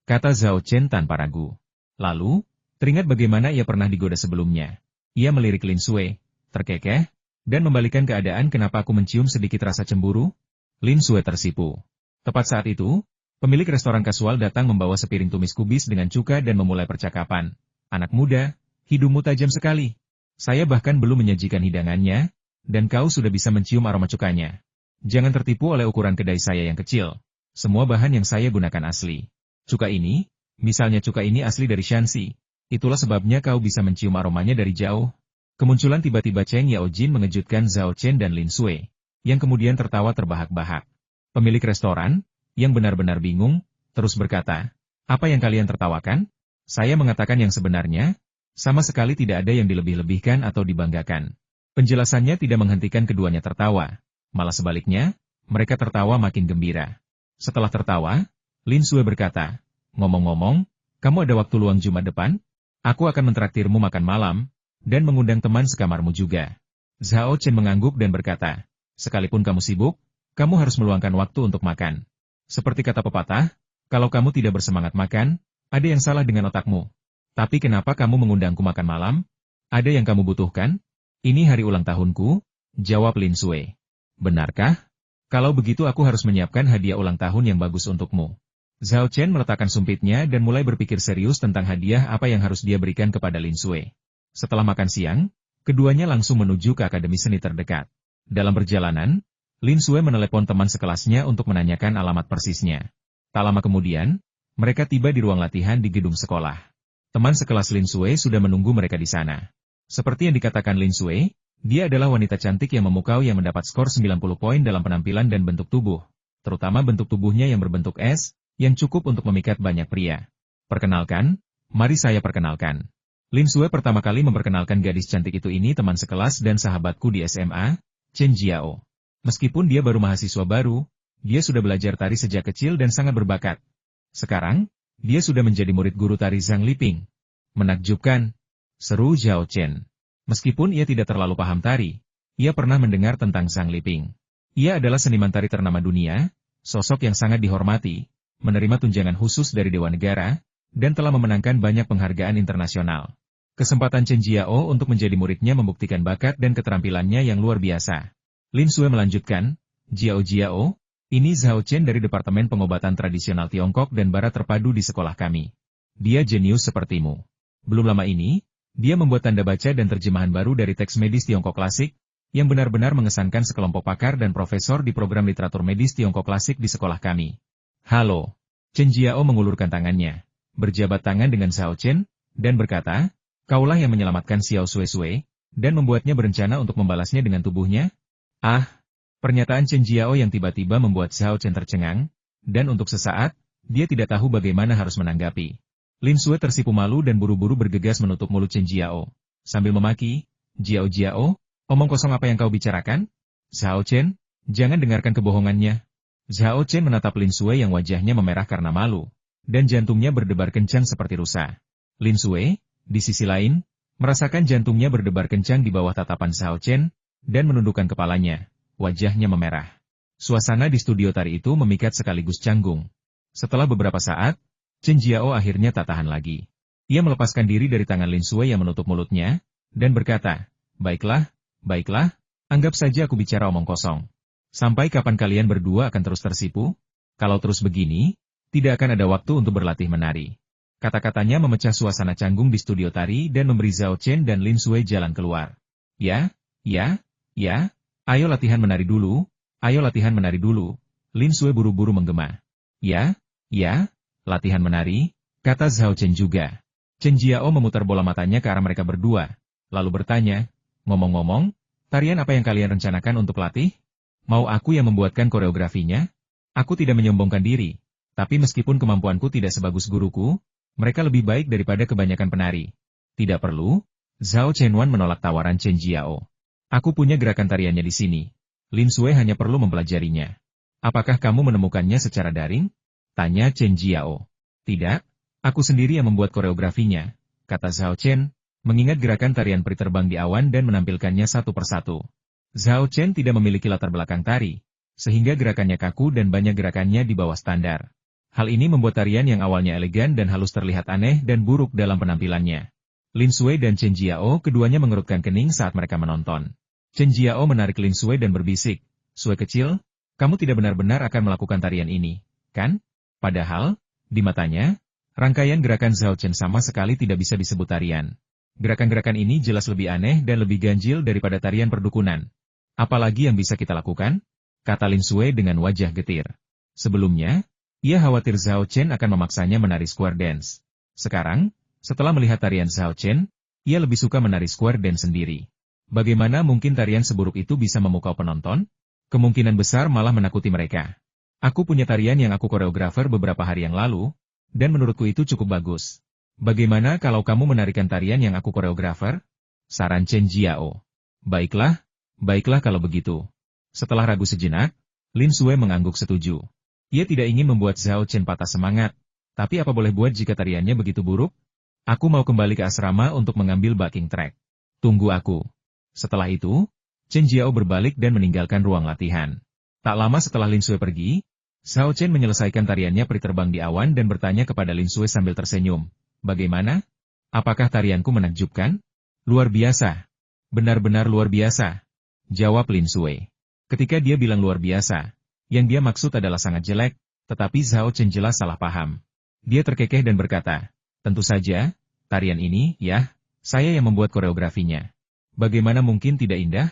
kata Zhao Chen tanpa ragu. Lalu, teringat bagaimana ia pernah digoda sebelumnya. Ia melirik Lin Sue, terkekeh, dan membalikan keadaan kenapa aku mencium sedikit rasa cemburu. Lin Sue tersipu. Tepat saat itu, pemilik restoran kasual datang membawa sepiring tumis kubis dengan cuka dan memulai percakapan. "Anak muda, hidungmu tajam sekali. Saya bahkan belum menyajikan hidangannya, dan kau sudah bisa mencium aroma cukanya. Jangan tertipu oleh ukuran kedai saya yang kecil. Semua bahan yang saya gunakan asli. Cuka ini, misalnya cuka ini asli dari Shanxi. Itulah sebabnya kau bisa mencium aromanya dari jauh." Kemunculan tiba-tiba Cheng Yaojin mengejutkan Zhao Chen dan Lin Sue, yang kemudian tertawa terbahak-bahak. Pemilik restoran, yang benar-benar bingung, terus berkata, "Apa yang kalian tertawakan? Saya mengatakan yang sebenarnya, sama sekali tidak ada yang dilebih-lebihkan atau dibanggakan." Penjelasannya tidak menghentikan keduanya tertawa, malah sebaliknya, mereka tertawa makin gembira. Setelah tertawa, Lin Sue berkata, "Ngomong-ngomong, kamu ada waktu luang Jumat depan? Aku akan mentraktirmu makan malam, dan mengundang teman sekamarmu juga." Zhao Chen mengangguk dan berkata, "Sekalipun kamu sibuk, kamu harus meluangkan waktu untuk makan. Seperti kata pepatah, kalau kamu tidak bersemangat makan, ada yang salah dengan otakmu. Tapi kenapa kamu mengundangku makan malam? Ada yang kamu butuhkan?" "Ini hari ulang tahunku," jawab Lin Sue. "Benarkah? Kalau begitu aku harus menyiapkan hadiah ulang tahun yang bagus untukmu." Zhao Chen meletakkan sumpitnya dan mulai berpikir serius tentang hadiah apa yang harus dia berikan kepada Lin Sue. Setelah makan siang, keduanya langsung menuju ke Akademi Seni terdekat. Dalam perjalanan, Lin Sue menelepon teman sekelasnya untuk menanyakan alamat persisnya. Tak lama kemudian, mereka tiba di ruang latihan di gedung sekolah. Teman sekelas Lin Sue sudah menunggu mereka di sana. Seperti yang dikatakan Lin Sue, dia adalah wanita cantik yang memukau yang mendapat skor 90 poin dalam penampilan dan bentuk tubuh, terutama bentuk tubuhnya yang berbentuk S, yang cukup untuk memikat banyak pria. "Perkenalkan, mari saya perkenalkan. Lin Sue pertama kali memperkenalkan gadis cantik itu ini teman sekelas dan sahabatku di SMA, Chen Jiao. Meskipun dia baru mahasiswa baru, dia sudah belajar tari sejak kecil dan sangat berbakat. Sekarang, dia sudah menjadi murid guru tari Zhang Liping." "Menakjubkan," seru Zhao Chen. Meskipun ia tidak terlalu paham tari, ia pernah mendengar tentang Zhang Liping. Ia adalah seniman tari ternama dunia, sosok yang sangat dihormati, menerima tunjangan khusus dari Dewa Negara, dan telah memenangkan banyak penghargaan internasional. Kesempatan Chen Jiao untuk menjadi muridnya membuktikan bakat dan keterampilannya yang luar biasa. Lin Sue melanjutkan, Jiao, ini Zhao Chen dari Departemen Pengobatan Tradisional Tiongkok dan Barat terpadu di sekolah kami. Dia jenius sepertimu. Belum lama ini, dia membuat tanda baca dan terjemahan baru dari teks medis Tiongkok klasik, yang benar-benar mengesankan sekelompok pakar dan profesor di program literatur medis Tiongkok klasik di sekolah kami." "Halo." Chen Jiao mengulurkan tangannya, berjabat tangan dengan Zhao Chen, dan berkata, "Kaulah yang menyelamatkan Xiao Sue, dan membuatnya berencana untuk membalasnya dengan tubuhnya?" Ah, pernyataan Chen Jiao yang tiba-tiba membuat Zhao Chen tercengang, dan untuk sesaat, dia tidak tahu bagaimana harus menanggapi. Lin Sue tersipu malu dan buru-buru bergegas menutup mulut Chen Jiao, sambil memaki, Jiao, omong kosong apa yang kau bicarakan? Zhao Chen, jangan dengarkan kebohongannya." Zhao Chen menatap Lin Sue yang wajahnya memerah karena malu, dan jantungnya berdebar kencang seperti rusa. Lin Sue, di sisi lain, merasakan jantungnya berdebar kencang di bawah tatapan Zhao Chen, dan menundukkan kepalanya, wajahnya memerah. Suasana di studio tari itu memikat sekaligus canggung. Setelah beberapa saat, Chen Jiao akhirnya tak tahan lagi. Ia melepaskan diri dari tangan Lin Sue yang menutup mulutnya, dan berkata, baiklah, anggap saja aku bicara omong kosong. Sampai kapan kalian berdua akan terus tersipu? Kalau terus begini, tidak akan ada waktu untuk berlatih menari." Kata-katanya memecah suasana canggung di studio tari dan memberi Zhao Chen dan Lin Sue jalan keluar. Ya, ayo latihan menari dulu, Lin Sue buru-buru menggema. Ya, latihan menari, kata Zhao Chen juga. Chen Jiao memutar bola matanya ke arah mereka berdua, lalu bertanya, ngomong-ngomong, tarian apa yang kalian rencanakan untuk latih? Mau aku yang membuatkan koreografinya? Aku tidak menyombongkan diri, tapi meskipun kemampuanku tidak sebagus guruku, mereka lebih baik daripada kebanyakan penari. Tidak perlu. Zhao Chenwan menolak tawaran Chen Jiao. Aku punya gerakan tariannya di sini. Lin Sui hanya perlu mempelajarinya. Apakah kamu menemukannya secara daring? Tanya Chen Jiao. Tidak, aku sendiri yang membuat koreografinya, kata Zhao Chen, mengingat gerakan tarian peri terbang di awan dan menampilkannya satu persatu. Zhao Chen tidak memiliki latar belakang tari, sehingga gerakannya kaku dan banyak gerakannya di bawah standar. Hal ini membuat tarian yang awalnya elegan dan halus terlihat aneh dan buruk dalam penampilannya. Lin Sui dan Chen Jiao keduanya mengerutkan kening saat mereka menonton. Chen Jiao menarik Lin Sui dan berbisik, "Sui kecil, kamu tidak benar-benar akan melakukan tarian ini, kan?" Padahal, di matanya, rangkaian gerakan Zhao Chen sama sekali tidak bisa disebut tarian. Gerakan-gerakan ini jelas lebih aneh dan lebih ganjil daripada tarian perdukunan. Apalagi yang bisa kita lakukan? Kata Lin Sui dengan wajah getir. Sebelumnya, ia khawatir Zhao Chen akan memaksanya menari square dance. Sekarang, setelah melihat tarian Zhao Chen, ia lebih suka menari square dance sendiri. Bagaimana mungkin tarian seburuk itu bisa memukau penonton? Kemungkinan besar malah menakuti mereka. Aku punya tarian yang aku koreografer beberapa hari yang lalu, dan menurutku itu cukup bagus. Bagaimana kalau kamu menarikan tarian yang aku koreografer? Saran Chen Jiao. Baiklah kalau begitu. Setelah ragu sejenak, Lin Sui mengangguk setuju. Ia tidak ingin membuat Zhao Chen patah semangat, tapi apa boleh buat jika tariannya begitu buruk? Aku mau kembali ke asrama untuk mengambil backing track. Tunggu aku. Setelah itu, Chen Jiao berbalik dan meninggalkan ruang latihan. Tak lama setelah Lin Sui pergi, Zhao Chen menyelesaikan tariannya peri terbang di awan dan bertanya kepada Lin Sui sambil tersenyum. Bagaimana? Apakah tarianku menakjubkan? Luar biasa. Benar-benar luar biasa. Jawab Lin Sui. Ketika dia bilang luar biasa, yang dia maksud adalah sangat jelek, tetapi Zhao Chen jelas salah paham. Dia terkekeh dan berkata, tentu saja, tarian ini, ya, saya yang membuat koreografinya. Bagaimana mungkin tidak indah?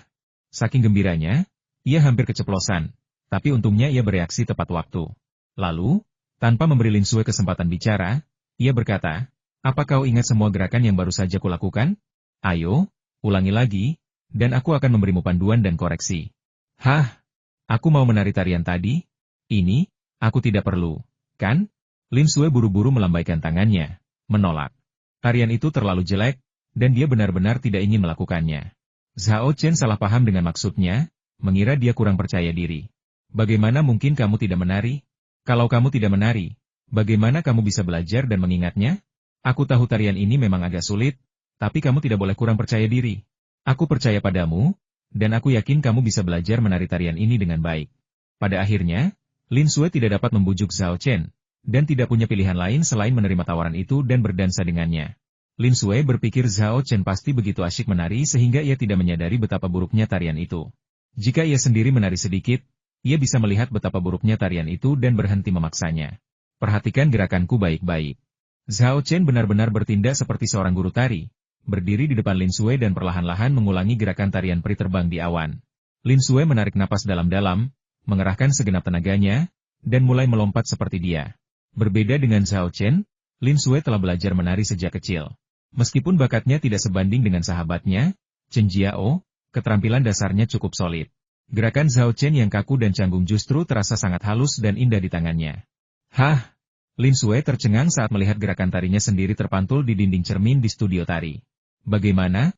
Saking gembiranya, ia hampir keceplosan, tapi untungnya ia bereaksi tepat waktu. Lalu, tanpa memberi Lin Sui kesempatan bicara, ia berkata, apa kau ingat semua gerakan yang baru saja kulakukan? Ayo, ulangi lagi, dan aku akan memberimu panduan dan koreksi. Hah? Aku mau menari tarian tadi? Ini, aku tidak perlu, kan? Lin Sui buru-buru melambaikan tangannya, menolak. Tarian itu terlalu jelek, dan dia benar-benar tidak ingin melakukannya. Zhao Chen salah paham dengan maksudnya, mengira dia kurang percaya diri. Bagaimana mungkin kamu tidak menari? Kalau kamu tidak menari, bagaimana kamu bisa belajar dan mengingatnya? Aku tahu tarian ini memang agak sulit, tapi kamu tidak boleh kurang percaya diri. Aku percaya padamu, dan aku yakin kamu bisa belajar menari tarian ini dengan baik. Pada akhirnya, Lin Sui tidak dapat membujuk Zhao Chen, dan tidak punya pilihan lain selain menerima tawaran itu dan berdansa dengannya. Lin Sui berpikir Zhao Chen pasti begitu asyik menari sehingga ia tidak menyadari betapa buruknya tarian itu. Jika ia sendiri menari sedikit, ia bisa melihat betapa buruknya tarian itu dan berhenti memaksanya. Perhatikan gerakanku baik-baik. Zhao Chen benar-benar bertindak seperti seorang guru tari, berdiri di depan Lin Sui dan perlahan-lahan mengulangi gerakan tarian peri terbang di awan. Lin Sui menarik napas dalam-dalam, mengerahkan segenap tenaganya, dan mulai melompat seperti dia. Berbeda dengan Zhao Chen, Lin Sui telah belajar menari sejak kecil. Meskipun bakatnya tidak sebanding dengan sahabatnya, Chen Jiao, keterampilan dasarnya cukup solid. Gerakan Zhao Chen yang kaku dan canggung justru terasa sangat halus dan indah di tangannya. Hah! Lin Sui tercengang saat melihat gerakan tarinya sendiri terpantul di dinding cermin di studio tari. Bagaimana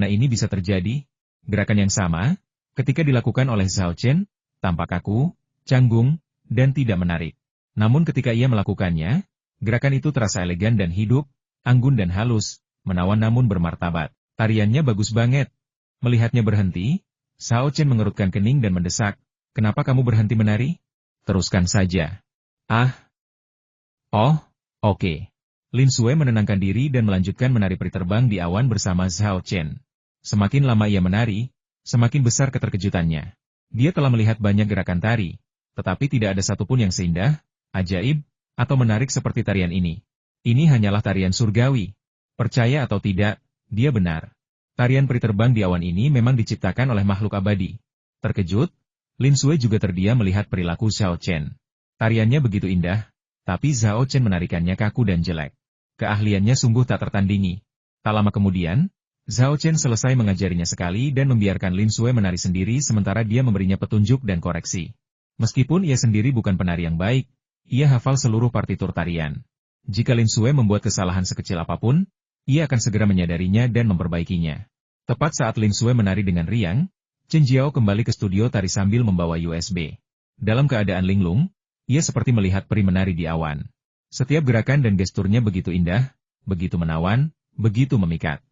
ini bisa terjadi? Gerakan yang sama, ketika dilakukan oleh Zhao Chen, tampak kaku, canggung, dan tidak menarik. Namun ketika ia melakukannya, gerakan itu terasa elegan dan hidup, anggun dan halus, menawan namun bermartabat. Tariannya bagus banget. Melihatnya berhenti, Zhao Chen mengerutkan kening dan mendesak, kenapa kamu berhenti menari? Teruskan saja. Oke. Lin Sui menenangkan diri dan melanjutkan menari peri terbang di awan bersama Zhao Chen. Semakin lama ia menari, semakin besar keterkejutannya. Dia telah melihat banyak gerakan tari, tetapi tidak ada satupun yang seindah, ajaib, atau menarik seperti tarian ini. Ini hanyalah tarian surgawi. Percaya atau tidak, dia benar. Tarian peri terbang di awan ini memang diciptakan oleh makhluk abadi. Terkejut, Lin Sui juga terdiam melihat perilaku Zhao Chen. Tariannya begitu indah, Tapi Zhao Chen menarikannya kaku dan jelek. Keahliannya sungguh tak tertandingi. Tak lama kemudian, Zhao Chen selesai mengajarinya sekali dan membiarkan Lin Sui menari sendiri sementara dia memberinya petunjuk dan koreksi. Meskipun ia sendiri bukan penari yang baik, ia hafal seluruh partitur tarian. Jika Lin Sui membuat kesalahan sekecil apapun, ia akan segera menyadarinya dan memperbaikinya. Tepat saat Lin Sui menari dengan riang, Chen Jiao kembali ke studio tari sambil membawa USB. Dalam keadaan linglung, ia seperti melihat peri menari di awan. Setiap gerakan dan gesturnya begitu indah, begitu menawan, begitu memikat.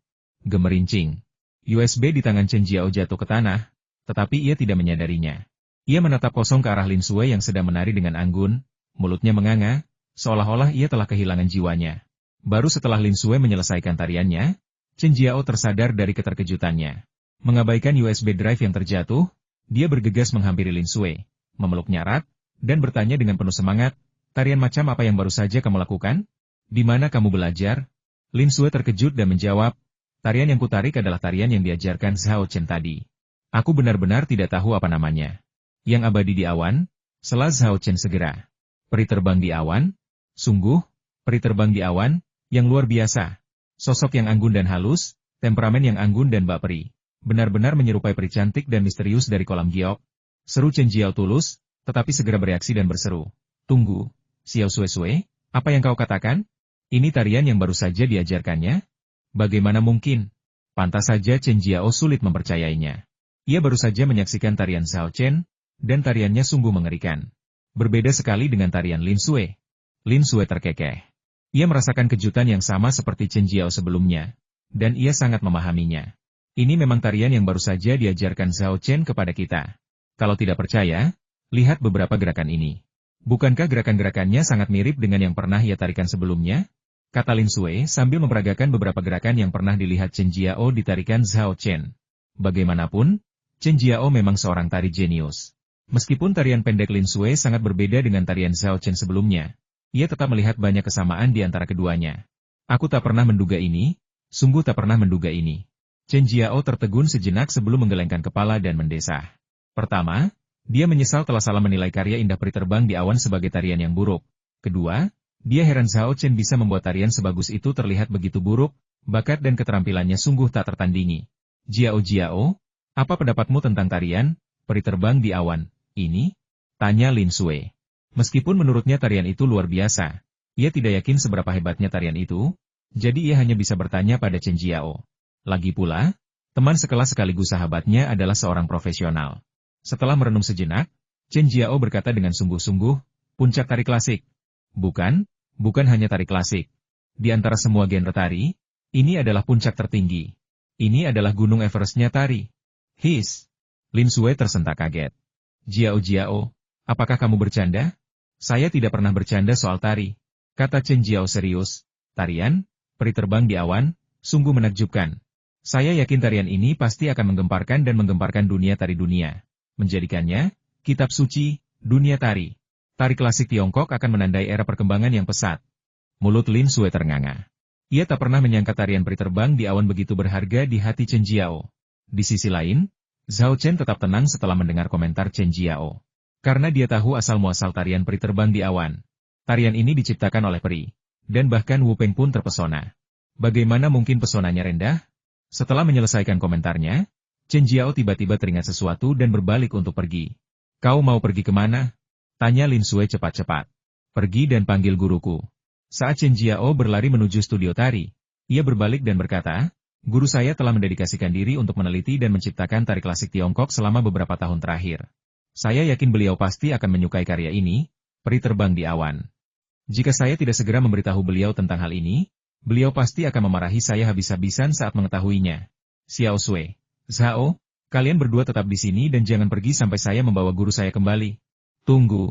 Gemerincing. USB di tangan Chen Jiao jatuh ke tanah, tetapi ia tidak menyadarinya. Ia menatap kosong ke arah Lin Sui yang sedang menari dengan anggun, mulutnya menganga, seolah-olah ia telah kehilangan jiwanya. Baru setelah Lin Sui menyelesaikan tariannya, Chen Jiao tersadar dari keterkejutannya. Mengabaikan USB drive yang terjatuh, dia bergegas menghampiri Lin Sui, memeluknya erat, dan bertanya dengan penuh semangat, "Tarian macam apa yang baru saja kamu lakukan? Di mana kamu belajar?" Lin Sui terkejut dan menjawab, "Tarian yang kutarik adalah tarian yang diajarkan Zhao Chen tadi. Aku benar-benar tidak tahu apa namanya." "Yang abadi di awan?" sela Zhao Chen segera. "Peri terbang di awan? Sungguh, peri terbang di awan, yang luar biasa. Sosok yang anggun dan halus, temperamen yang anggun dan bak peri. Benar-benar menyerupai peri cantik dan misterius dari kolam giok." Seru Chen Jiao tulus, tetapi segera bereaksi dan berseru, "Tunggu, Xiao Sui, apa yang kau katakan? Ini tarian yang baru saja diajarkannya? Bagaimana mungkin?" Pantas saja Chen Jiao sulit mempercayainya. Ia baru saja menyaksikan tarian Zhao Chen, dan tariannya sungguh mengerikan. Berbeda sekali dengan tarian Lin Sui. Lin Sui terkekeh. Ia merasakan kejutan yang sama seperti Chen Jiao sebelumnya, dan ia sangat memahaminya. Ini memang tarian yang baru saja diajarkan Zhao Chen kepada kita. Kalau tidak percaya, lihat beberapa gerakan ini. Bukankah gerakan-gerakannya sangat mirip dengan yang pernah ia tarikan sebelumnya? Kata Lin Sui sambil memperagakan beberapa gerakan yang pernah dilihat Chen Jiao ditarikan Zhao Chen. Bagaimanapun, Chen Jiao memang seorang tari jenius. Meskipun tarian pendek Lin Sui sangat berbeda dengan tarian Zhao Chen sebelumnya, ia tetap melihat banyak kesamaan di antara keduanya. "Aku tak pernah menduga ini, sungguh tak pernah menduga ini." Chen Jiao tertegun sejenak sebelum menggelengkan kepala dan mendesah. Pertama, dia menyesal telah salah menilai karya indah peri terbang di awan sebagai tarian yang buruk. Kedua, dia heran Zhao Chen bisa membuat tarian sebagus itu terlihat begitu buruk, bakat dan keterampilannya sungguh tak tertandingi. Jiao, apa pendapatmu tentang tarian peri terbang di awan ini?" tanya Lin Sui. Meskipun menurutnya tarian itu luar biasa, ia tidak yakin seberapa hebatnya tarian itu, jadi ia hanya bisa bertanya pada Chen Jiao. Lagi pula, teman sekelas sekaligus sahabatnya adalah seorang profesional. Setelah merenung sejenak, Chen Jiao berkata dengan sungguh-sungguh, "Puncak tari klasik." Bukan hanya tari klasik. Di antara semua genre tari, ini adalah puncak tertinggi. Ini adalah gunung Everestnya tari. His. Lin Sui tersentak kaget. Jiao, apakah kamu bercanda?" "Saya tidak pernah bercanda soal tari," kata Chen Jiao serius. "Tarian peri terbang di awan, sungguh menakjubkan. Saya yakin tarian ini pasti akan menggemparkan dunia tari dunia. Menjadikannya kitab suci dunia tari. Tari klasik Tiongkok akan menandai era perkembangan yang pesat." Mulut Lin Sui ternganga. Ia tak pernah menyangka tarian peri terbang di awan begitu berharga di hati Chen Jiao. Di sisi lain, Zhao Chen tetap tenang setelah mendengar komentar Chen Jiao. Karena dia tahu asal-muasal tarian peri terbang di awan. Tarian ini diciptakan oleh peri, dan bahkan Wu Peng pun terpesona. Bagaimana mungkin pesonanya rendah? Setelah menyelesaikan komentarnya, Chen Jiao tiba-tiba teringat sesuatu dan berbalik untuk pergi. "Kau mau pergi kemana?" tanya Lin Sui cepat-cepat. "Pergi dan panggil guruku." Saat Chen Jiao berlari menuju studio tari, ia berbalik dan berkata, "Guru saya telah mendedikasikan diri untuk meneliti dan menciptakan tari klasik Tiongkok selama beberapa tahun terakhir. Saya yakin beliau pasti akan menyukai karya ini, peri terbang di awan. Jika saya tidak segera memberitahu beliau tentang hal ini, beliau pasti akan memarahi saya habis-habisan saat mengetahuinya. Xiao Sui, Zhao, kalian berdua tetap di sini dan jangan pergi sampai saya membawa guru saya kembali." "Tunggu!"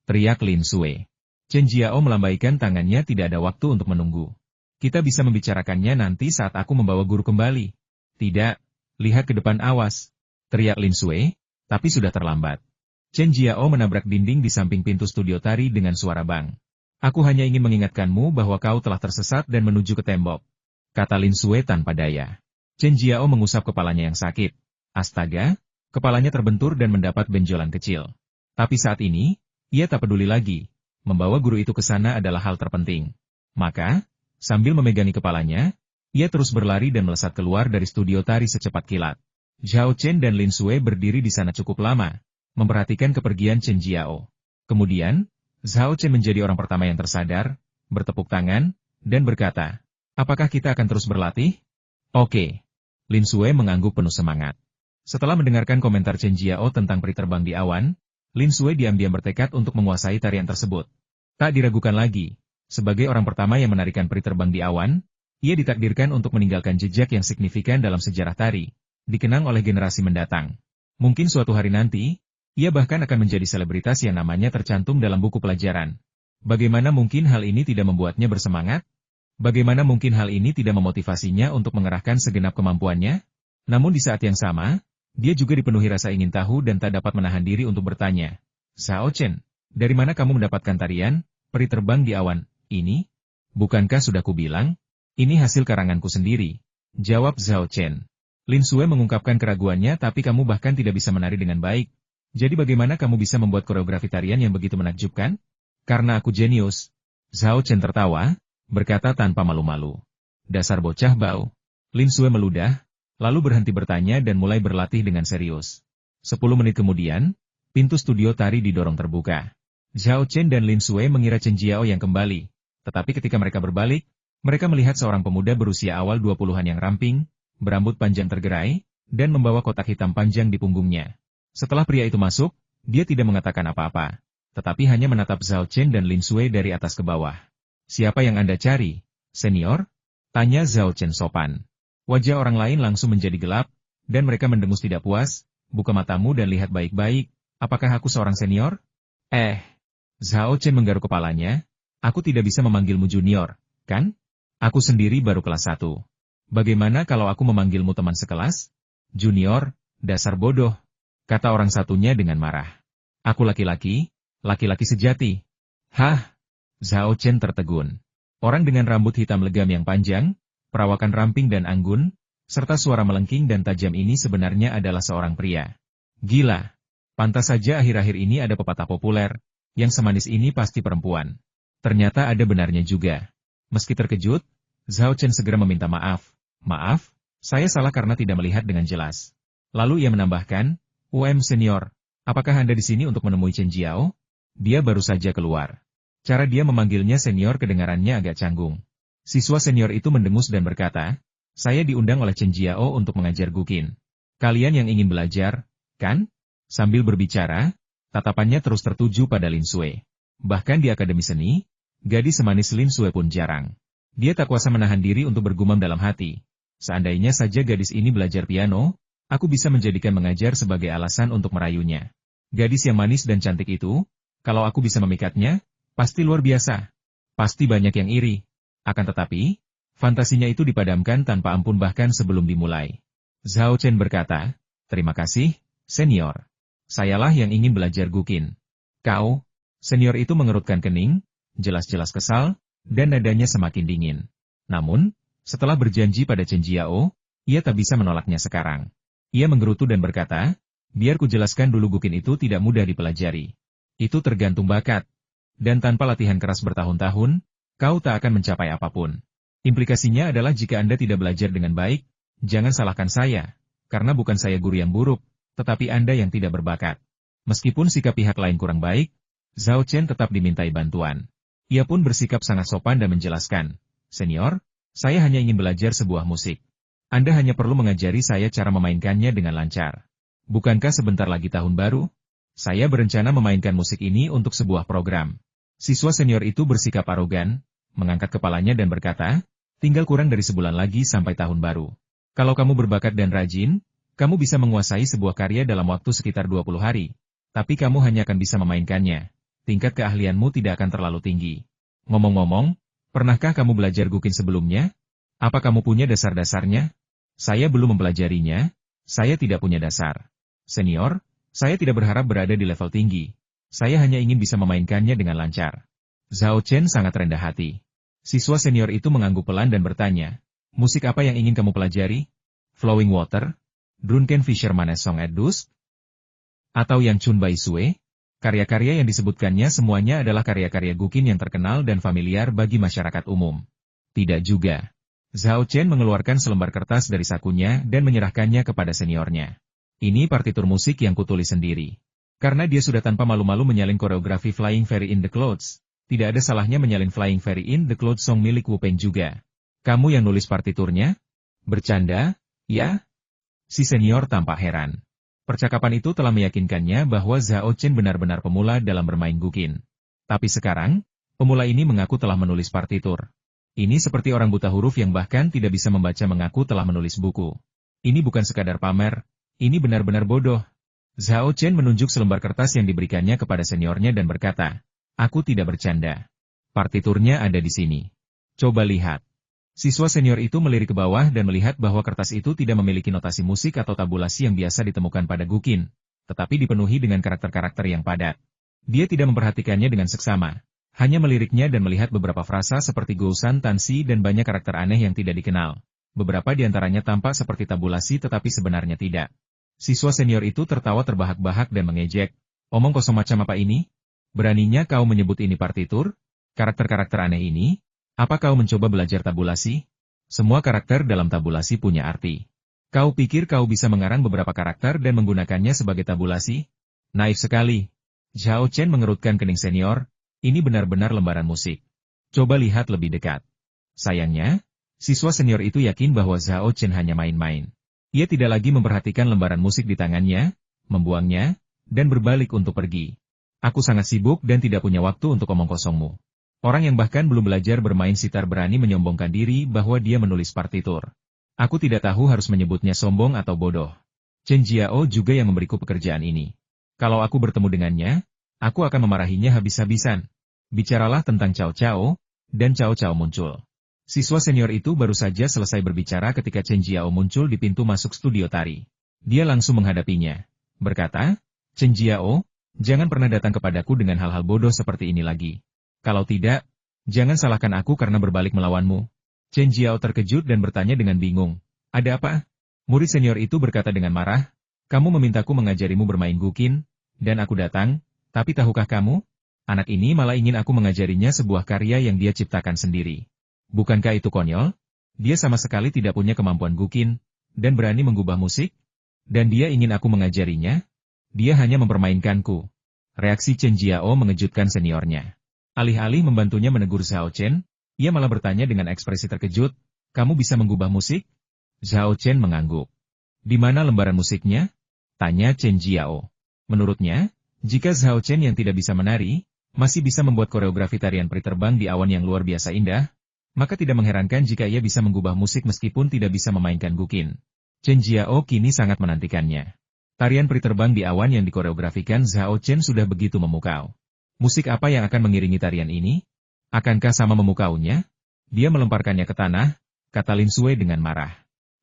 teriak Lin Sui. Chen Jiao melambaikan tangannya, tidak ada waktu untuk menunggu. "Kita bisa membicarakannya nanti saat aku membawa guru kembali." "Tidak, lihat ke depan, awas!" teriak Lin Sui, tapi sudah terlambat. Chen Jiao menabrak dinding di samping pintu studio tari dengan suara bang. "Aku hanya ingin mengingatkanmu bahwa kau telah tersesat dan menuju ke tembok," kata Lin Sui tanpa daya. Chen Jiao mengusap kepalanya yang sakit. Astaga, kepalanya terbentur dan mendapat benjolan kecil. Tapi saat ini, ia tak peduli lagi. membawa guru itu ke sana adalah hal terpenting. Maka, sambil memegangi kepalanya, ia terus berlari dan melesat keluar dari studio tari secepat kilat. Zhao Chen dan Lin Sui berdiri di sana cukup lama, memperhatikan kepergian Chen Jiao. Kemudian, Zhao Chen menjadi orang pertama yang tersadar, bertepuk tangan, dan berkata, "Apakah kita akan terus berlatih?" "Oke." Lin Sui mengangguk penuh semangat. Setelah mendengarkan komentar Chen Jiao tentang peri terbang di awan, Lin Sui diam-diam bertekad untuk menguasai tarian tersebut. Tak diragukan lagi, sebagai orang pertama yang menarikan peri terbang di awan, ia ditakdirkan untuk meninggalkan jejak yang signifikan dalam sejarah tari, dikenang oleh generasi mendatang. Mungkin suatu hari nanti, ia bahkan akan menjadi selebritas yang namanya tercantum dalam buku pelajaran. Bagaimana mungkin hal ini tidak membuatnya bersemangat? Bagaimana mungkin hal ini tidak memotivasinya untuk mengerahkan segenap kemampuannya? Namun di saat yang sama, dia juga dipenuhi rasa ingin tahu dan tak dapat menahan diri untuk bertanya. "Zhao Chen, dari mana kamu mendapatkan tarian, peri terbang di awan, ini? Bukankah sudah kubilang? Ini hasil karanganku sendiri," jawab Zhao Chen. Lin Sui mengungkapkan keraguannya, "Tapi kamu bahkan tidak bisa menari dengan baik. Jadi bagaimana kamu bisa membuat koreografi tarian yang begitu menakjubkan?" "Karena aku jenius." Zhao Chen tertawa, berkata tanpa malu-malu. "Dasar bocah bau." Lin Sui meludah, lalu berhenti bertanya dan mulai berlatih dengan serius. 10 menit kemudian, pintu studio tari didorong terbuka. Zhao Chen dan Lin Sui mengira Chen Jiao yang kembali, tetapi ketika mereka berbalik, mereka melihat seorang pemuda berusia awal 20-an yang ramping, berambut panjang tergerai, dan membawa kotak hitam panjang di punggungnya. Setelah pria itu masuk, dia tidak mengatakan apa-apa, tetapi hanya menatap Zhao Chen dan Lin Sui dari atas ke bawah. "Siapa yang Anda cari, senior?" tanya Zhao Chen sopan. Wajah orang lain langsung menjadi gelap, dan mereka mendengus tidak puas. "Buka matamu dan lihat baik-baik, apakah aku seorang senior?" Zhao Chen menggaruk kepalanya. "Aku tidak bisa memanggilmu junior, kan? Aku sendiri baru kelas 1. Bagaimana kalau aku memanggilmu teman sekelas?" "Junior, dasar bodoh," kata orang satunya dengan marah. "Aku laki-laki sejati." "Hah?" Zhao Chen tertegun. Orang dengan rambut hitam legam yang panjang, perawakan ramping dan anggun, serta suara melengking dan tajam ini sebenarnya adalah seorang pria. Gila. Pantas saja akhir-akhir ini ada pepatah populer, yang semanis ini pasti perempuan. Ternyata ada benarnya juga. Meski terkejut, Zhao Chen segera meminta maaf. "Maaf, saya salah karena tidak melihat dengan jelas." Lalu ia menambahkan, senior, apakah Anda di sini untuk menemui Chen Jiao?" Dia baru saja keluar. Cara dia memanggilnya senior kedengarannya agak canggung. Siswa senior itu mendengus dan berkata, "Saya diundang oleh Chen Jiao untuk mengajar Guqin. Kalian yang ingin belajar, kan?" Sambil berbicara, tatapannya terus tertuju pada Lin Sui. Bahkan di Akademi Seni, gadis semanis Lin Sui pun jarang. Dia tak kuasa menahan diri untuk bergumam dalam hati. Seandainya saja gadis ini belajar piano, aku bisa menjadikan mengajar sebagai alasan untuk merayunya. Gadis yang manis dan cantik itu, kalau aku bisa memikatnya, pasti luar biasa. Pasti banyak yang iri. Akan tetapi, fantasinya itu dipadamkan tanpa ampun bahkan sebelum dimulai. Zhao Chen berkata, "Terima kasih, senior. Sayalah yang ingin belajar Guqin." "Kau?" Senior itu mengerutkan kening, jelas-jelas kesal, dan nadanya semakin dingin. Namun, setelah berjanji pada Chen Jiao, ia tak bisa menolaknya sekarang. Ia menggerutu dan berkata, "Biar ku jelaskan dulu, Guqin itu tidak mudah dipelajari. Itu tergantung bakat. Dan tanpa latihan keras bertahun-tahun, kau tak akan mencapai apapun. Implikasinya adalah jika Anda tidak belajar dengan baik, jangan salahkan saya, karena bukan saya guru yang buruk, tetapi Anda yang tidak berbakat." Meskipun sikap pihak lain kurang baik, Zhao Chen tetap dimintai bantuan. Ia pun bersikap sangat sopan dan menjelaskan, "Senior, saya hanya ingin belajar sebuah musik. Anda hanya perlu mengajari saya cara memainkannya dengan lancar. Bukankah sebentar lagi tahun baru? Saya berencana memainkan musik ini untuk sebuah program." Siswa senior itu bersikap arogan, mengangkat kepalanya dan berkata, "Tinggal kurang dari sebulan lagi sampai tahun baru. Kalau kamu berbakat dan rajin, kamu bisa menguasai sebuah karya dalam waktu sekitar 20 hari. Tapi kamu hanya akan bisa memainkannya. Tingkat keahlianmu tidak akan terlalu tinggi. Ngomong-ngomong, pernahkah kamu belajar Guqin sebelumnya? Apa kamu punya dasar-dasarnya?" "Saya belum mempelajarinya, saya tidak punya dasar. Senior, saya tidak berharap berada di level tinggi. Saya hanya ingin bisa memainkannya dengan lancar." Zhao Chen sangat rendah hati. Siswa senior itu mengangguk pelan dan bertanya, "Musik apa yang ingin kamu pelajari? Flowing Water? Drunken Fisherman's Song at Dusk? Atau yang Chun Bai Sui?" Karya-karya yang disebutkannya semuanya adalah karya-karya Guqin yang terkenal dan familiar bagi masyarakat umum. Tidak juga. Zhao Chen mengeluarkan selembar kertas dari sakunya dan menyerahkannya kepada seniornya. Ini partitur musik yang kutulis sendiri. Karena dia sudah tanpa malu-malu menyalin koreografi Flying Fairy in the Clouds, tidak ada salahnya menyalin Flying Fairy in the Clouds song milik Wu Peng juga. Kamu yang nulis partiturnya? Bercanda, ya? Si senior tampak heran. Percakapan itu telah meyakinkannya bahwa Zhao Chen benar-benar pemula dalam bermain Guqin. Tapi sekarang, pemula ini mengaku telah menulis partitur. Ini seperti orang buta huruf yang bahkan tidak bisa membaca mengaku telah menulis buku. Ini bukan sekadar pamer, ini benar-benar bodoh. Zhao Chen menunjuk selembar kertas yang diberikannya kepada seniornya dan berkata, "Aku tidak bercanda. Partiturnya ada di sini. Coba lihat." Siswa senior itu melirik ke bawah dan melihat bahwa kertas itu tidak memiliki notasi musik atau tabulasi yang biasa ditemukan pada Guqin, tetapi dipenuhi dengan karakter-karakter yang padat. Dia tidak memperhatikannya dengan seksama, hanya meliriknya dan melihat beberapa frasa seperti Gousan Tansi dan banyak karakter aneh yang tidak dikenal. Beberapa di antaranya tampak seperti tabulasi tetapi sebenarnya tidak. Siswa senior itu tertawa terbahak-bahak dan mengejek. "Omong kosong macam apa ini? Beraninya kau menyebut ini partitur? Karakter-karakter aneh ini? Apa kau mencoba belajar tabulasi? Semua karakter dalam tabulasi punya arti. Kau pikir kau bisa mengarang beberapa karakter dan menggunakannya sebagai tabulasi? Naif sekali." Zhao Chen mengerutkan kening senior, ini benar-benar lembaran musik. Coba lihat lebih dekat. Sayangnya, siswa senior itu yakin bahwa Zhao Chen hanya main-main. Ia tidak lagi memperhatikan lembaran musik di tangannya, membuangnya, dan berbalik untuk pergi. "Aku sangat sibuk dan tidak punya waktu untuk omong kosongmu." Orang yang bahkan belum belajar bermain sitar berani menyombongkan diri bahwa dia menulis partitur. Aku tidak tahu harus menyebutnya sombong atau bodoh. Chen Jiao juga yang memberiku pekerjaan ini. Kalau aku bertemu dengannya, aku akan memarahinya habis-habisan. Bicaralah tentang Cao Cao, dan Cao Cao muncul. Siswa senior itu baru saja selesai berbicara ketika Chen Jiao muncul di pintu masuk studio tari. Dia langsung menghadapinya. Berkata, "Chen Jiao, jangan pernah datang kepadaku dengan hal-hal bodoh seperti ini lagi. Kalau tidak, jangan salahkan aku karena berbalik melawanmu." Chen Jiao terkejut dan bertanya dengan bingung. "Ada apa?" Murid senior itu berkata dengan marah, "Kamu memintaku mengajarimu bermain Guqin, dan aku datang, tapi tahukah kamu? Anak ini malah ingin aku mengajarinya sebuah karya yang dia ciptakan sendiri. Bukankah itu konyol? Dia sama sekali tidak punya kemampuan Guqin, dan berani mengubah musik? Dan dia ingin aku mengajarinya? Dia hanya mempermainkanku." Reaksi Chen Jiao mengejutkan seniornya. Alih-alih membantunya menegur Zhao Chen, ia malah bertanya dengan ekspresi terkejut, "Kamu bisa mengubah musik?" Zhao Chen mengangguk. "Di mana lembaran musiknya?" tanya Chen Jiao. Menurutnya, jika Zhao Chen yang tidak bisa menari, masih bisa membuat koreografi tarian peri terbang di awan yang luar biasa indah, maka tidak mengherankan jika ia bisa mengubah musik meskipun tidak bisa memainkan Guqin. Chen Jiao kini sangat menantikannya. Tarian peri terbang di awan yang dikoreografikan Zhao Chen sudah begitu memukau. Musik apa yang akan mengiringi tarian ini? Akankah sama memukaunya? Dia melemparkannya ke tanah, kata Lin Sui dengan marah.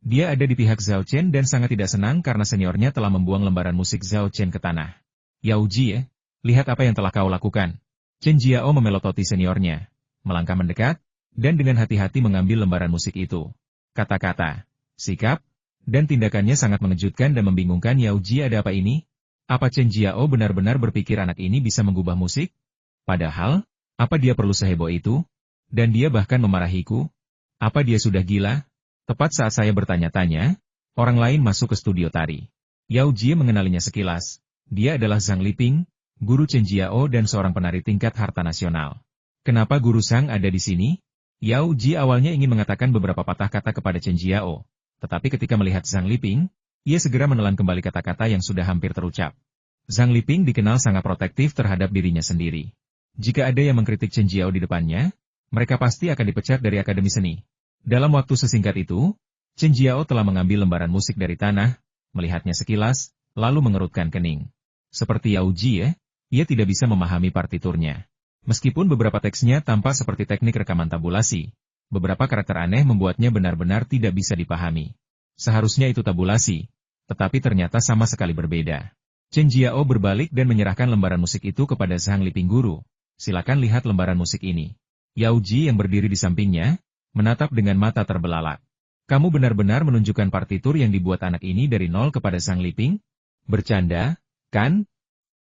Dia ada di pihak Zhao Chen dan sangat tidak senang karena seniornya telah membuang lembaran musik Zhao Chen ke tanah. "Yao Ji, lihat apa yang telah kau lakukan." Chen Jiao memelototi seniornya, melangkah mendekat, dan dengan hati-hati mengambil lembaran musik itu. Kata-kata, sikap, dan tindakannya sangat mengejutkan dan membingungkan Yao Ji. Ada apa ini? Apa Chen Jiao benar-benar berpikir anak ini bisa mengubah musik? Padahal, apa dia perlu seheboh itu? Dan dia bahkan memarahiku? Apa dia sudah gila? Tepat saat saya bertanya-tanya, orang lain masuk ke studio tari. Yao Ji mengenalinya sekilas. Dia adalah Zhang Liping, guru Chen Jiao dan seorang penari tingkat harta nasional. Kenapa guru Zhang ada di sini? Yao Ji awalnya ingin mengatakan beberapa patah kata kepada Chen Jiao, tetapi ketika melihat Zhang Liping, ia segera menelan kembali kata-kata yang sudah hampir terucap. Zhang Liping dikenal sangat protektif terhadap dirinya sendiri. Jika ada yang mengkritik Chen Jiao di depannya, mereka pasti akan dipecat dari Akademi Seni. Dalam waktu sesingkat itu, Chen Jiao telah mengambil lembaran musik dari tanah, melihatnya sekilas, lalu mengerutkan kening. Seperti Yao Ji, ia tidak bisa memahami partiturnya. Meskipun beberapa teksnya tampak seperti teknik rekaman tabulasi, beberapa karakter aneh membuatnya benar-benar tidak bisa dipahami. Seharusnya itu tabulasi, tetapi ternyata sama sekali berbeda. Chen Jiao berbalik dan menyerahkan lembaran musik itu kepada Zhang Liping guru. "Silakan lihat lembaran musik ini." Yao Ji yang berdiri di sampingnya, menatap dengan mata terbelalak. "Kamu benar-benar menunjukkan partitur yang dibuat anak ini dari nol kepada Zhang Liping? Bercanda, kan?"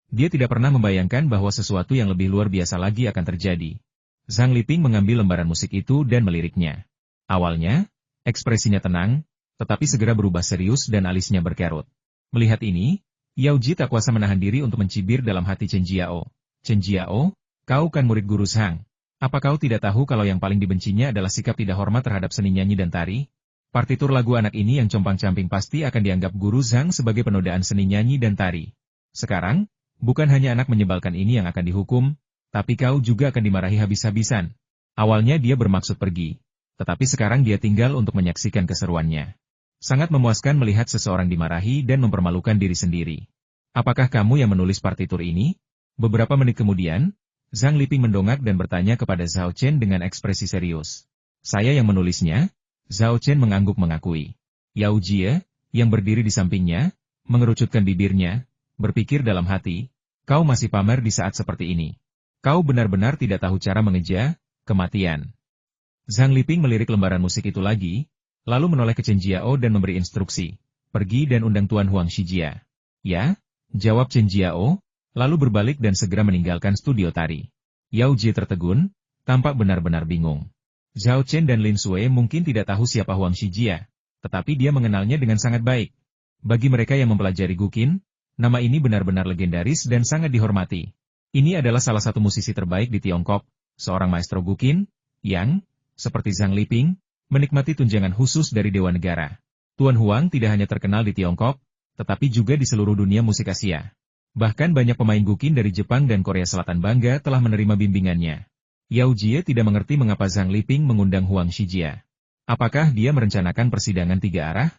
Dia tidak pernah membayangkan bahwa sesuatu yang lebih luar biasa lagi akan terjadi. Zhang Liping mengambil lembaran musik itu dan meliriknya. Awalnya, ekspresinya tenang, tetapi segera berubah serius dan alisnya berkerut. Melihat ini, Yao Ji tak kuasa menahan diri untuk mencibir dalam hati Chen Jiao. Chen Jiao, kau kan murid guru Zhang. Apa kau tidak tahu kalau yang paling dibencinya adalah sikap tidak hormat terhadap seni nyanyi dan tari? Partitur lagu anak ini yang compang-camping pasti akan dianggap guru Zhang sebagai penodaan seni nyanyi dan tari. Sekarang, bukan hanya anak menyebalkan ini yang akan dihukum, tapi kau juga akan dimarahi habis-habisan. Awalnya dia bermaksud pergi, tetapi sekarang dia tinggal untuk menyaksikan keseruannya. Sangat memuaskan melihat seseorang dimarahi dan mempermalukan diri sendiri. Apakah kamu yang menulis partitur ini? Beberapa menit kemudian, Zhang Liping mendongak dan bertanya kepada Zhao Chen dengan ekspresi serius. Saya yang menulisnya? Zhao Chen mengangguk mengakui. Yao Jie, yang berdiri di sampingnya, mengerucutkan bibirnya, berpikir dalam hati, kau masih pamer di saat seperti ini. Kau benar-benar tidak tahu cara mengeja kematian. Zhang Liping melirik lembaran musik itu lagi, lalu menoleh ke Chen Jiao dan memberi instruksi. Pergi dan undang Tuan Huang Shijia. Ya, jawab Chen Jiao, lalu berbalik dan segera meninggalkan studio tari. Yao Jie tertegun, tampak benar-benar bingung. Zhao Chen dan Lin Sui mungkin tidak tahu siapa Huang Shijia, tetapi dia mengenalnya dengan sangat baik. Bagi mereka yang mempelajari Guqin, nama ini benar-benar legendaris dan sangat dihormati. Ini adalah salah satu musisi terbaik di Tiongkok, seorang maestro Guqin, yang, seperti Zhang Liping, menikmati tunjangan khusus dari Dewa Negara. Tuan Huang tidak hanya terkenal di Tiongkok, tetapi juga di seluruh dunia musik Asia. Bahkan banyak pemain Guqin dari Jepang dan Korea Selatan bangga telah menerima bimbingannya. Yao Jie tidak mengerti mengapa Zhang Liping mengundang Huang Shijia. Apakah dia merencanakan persidangan 3 arah?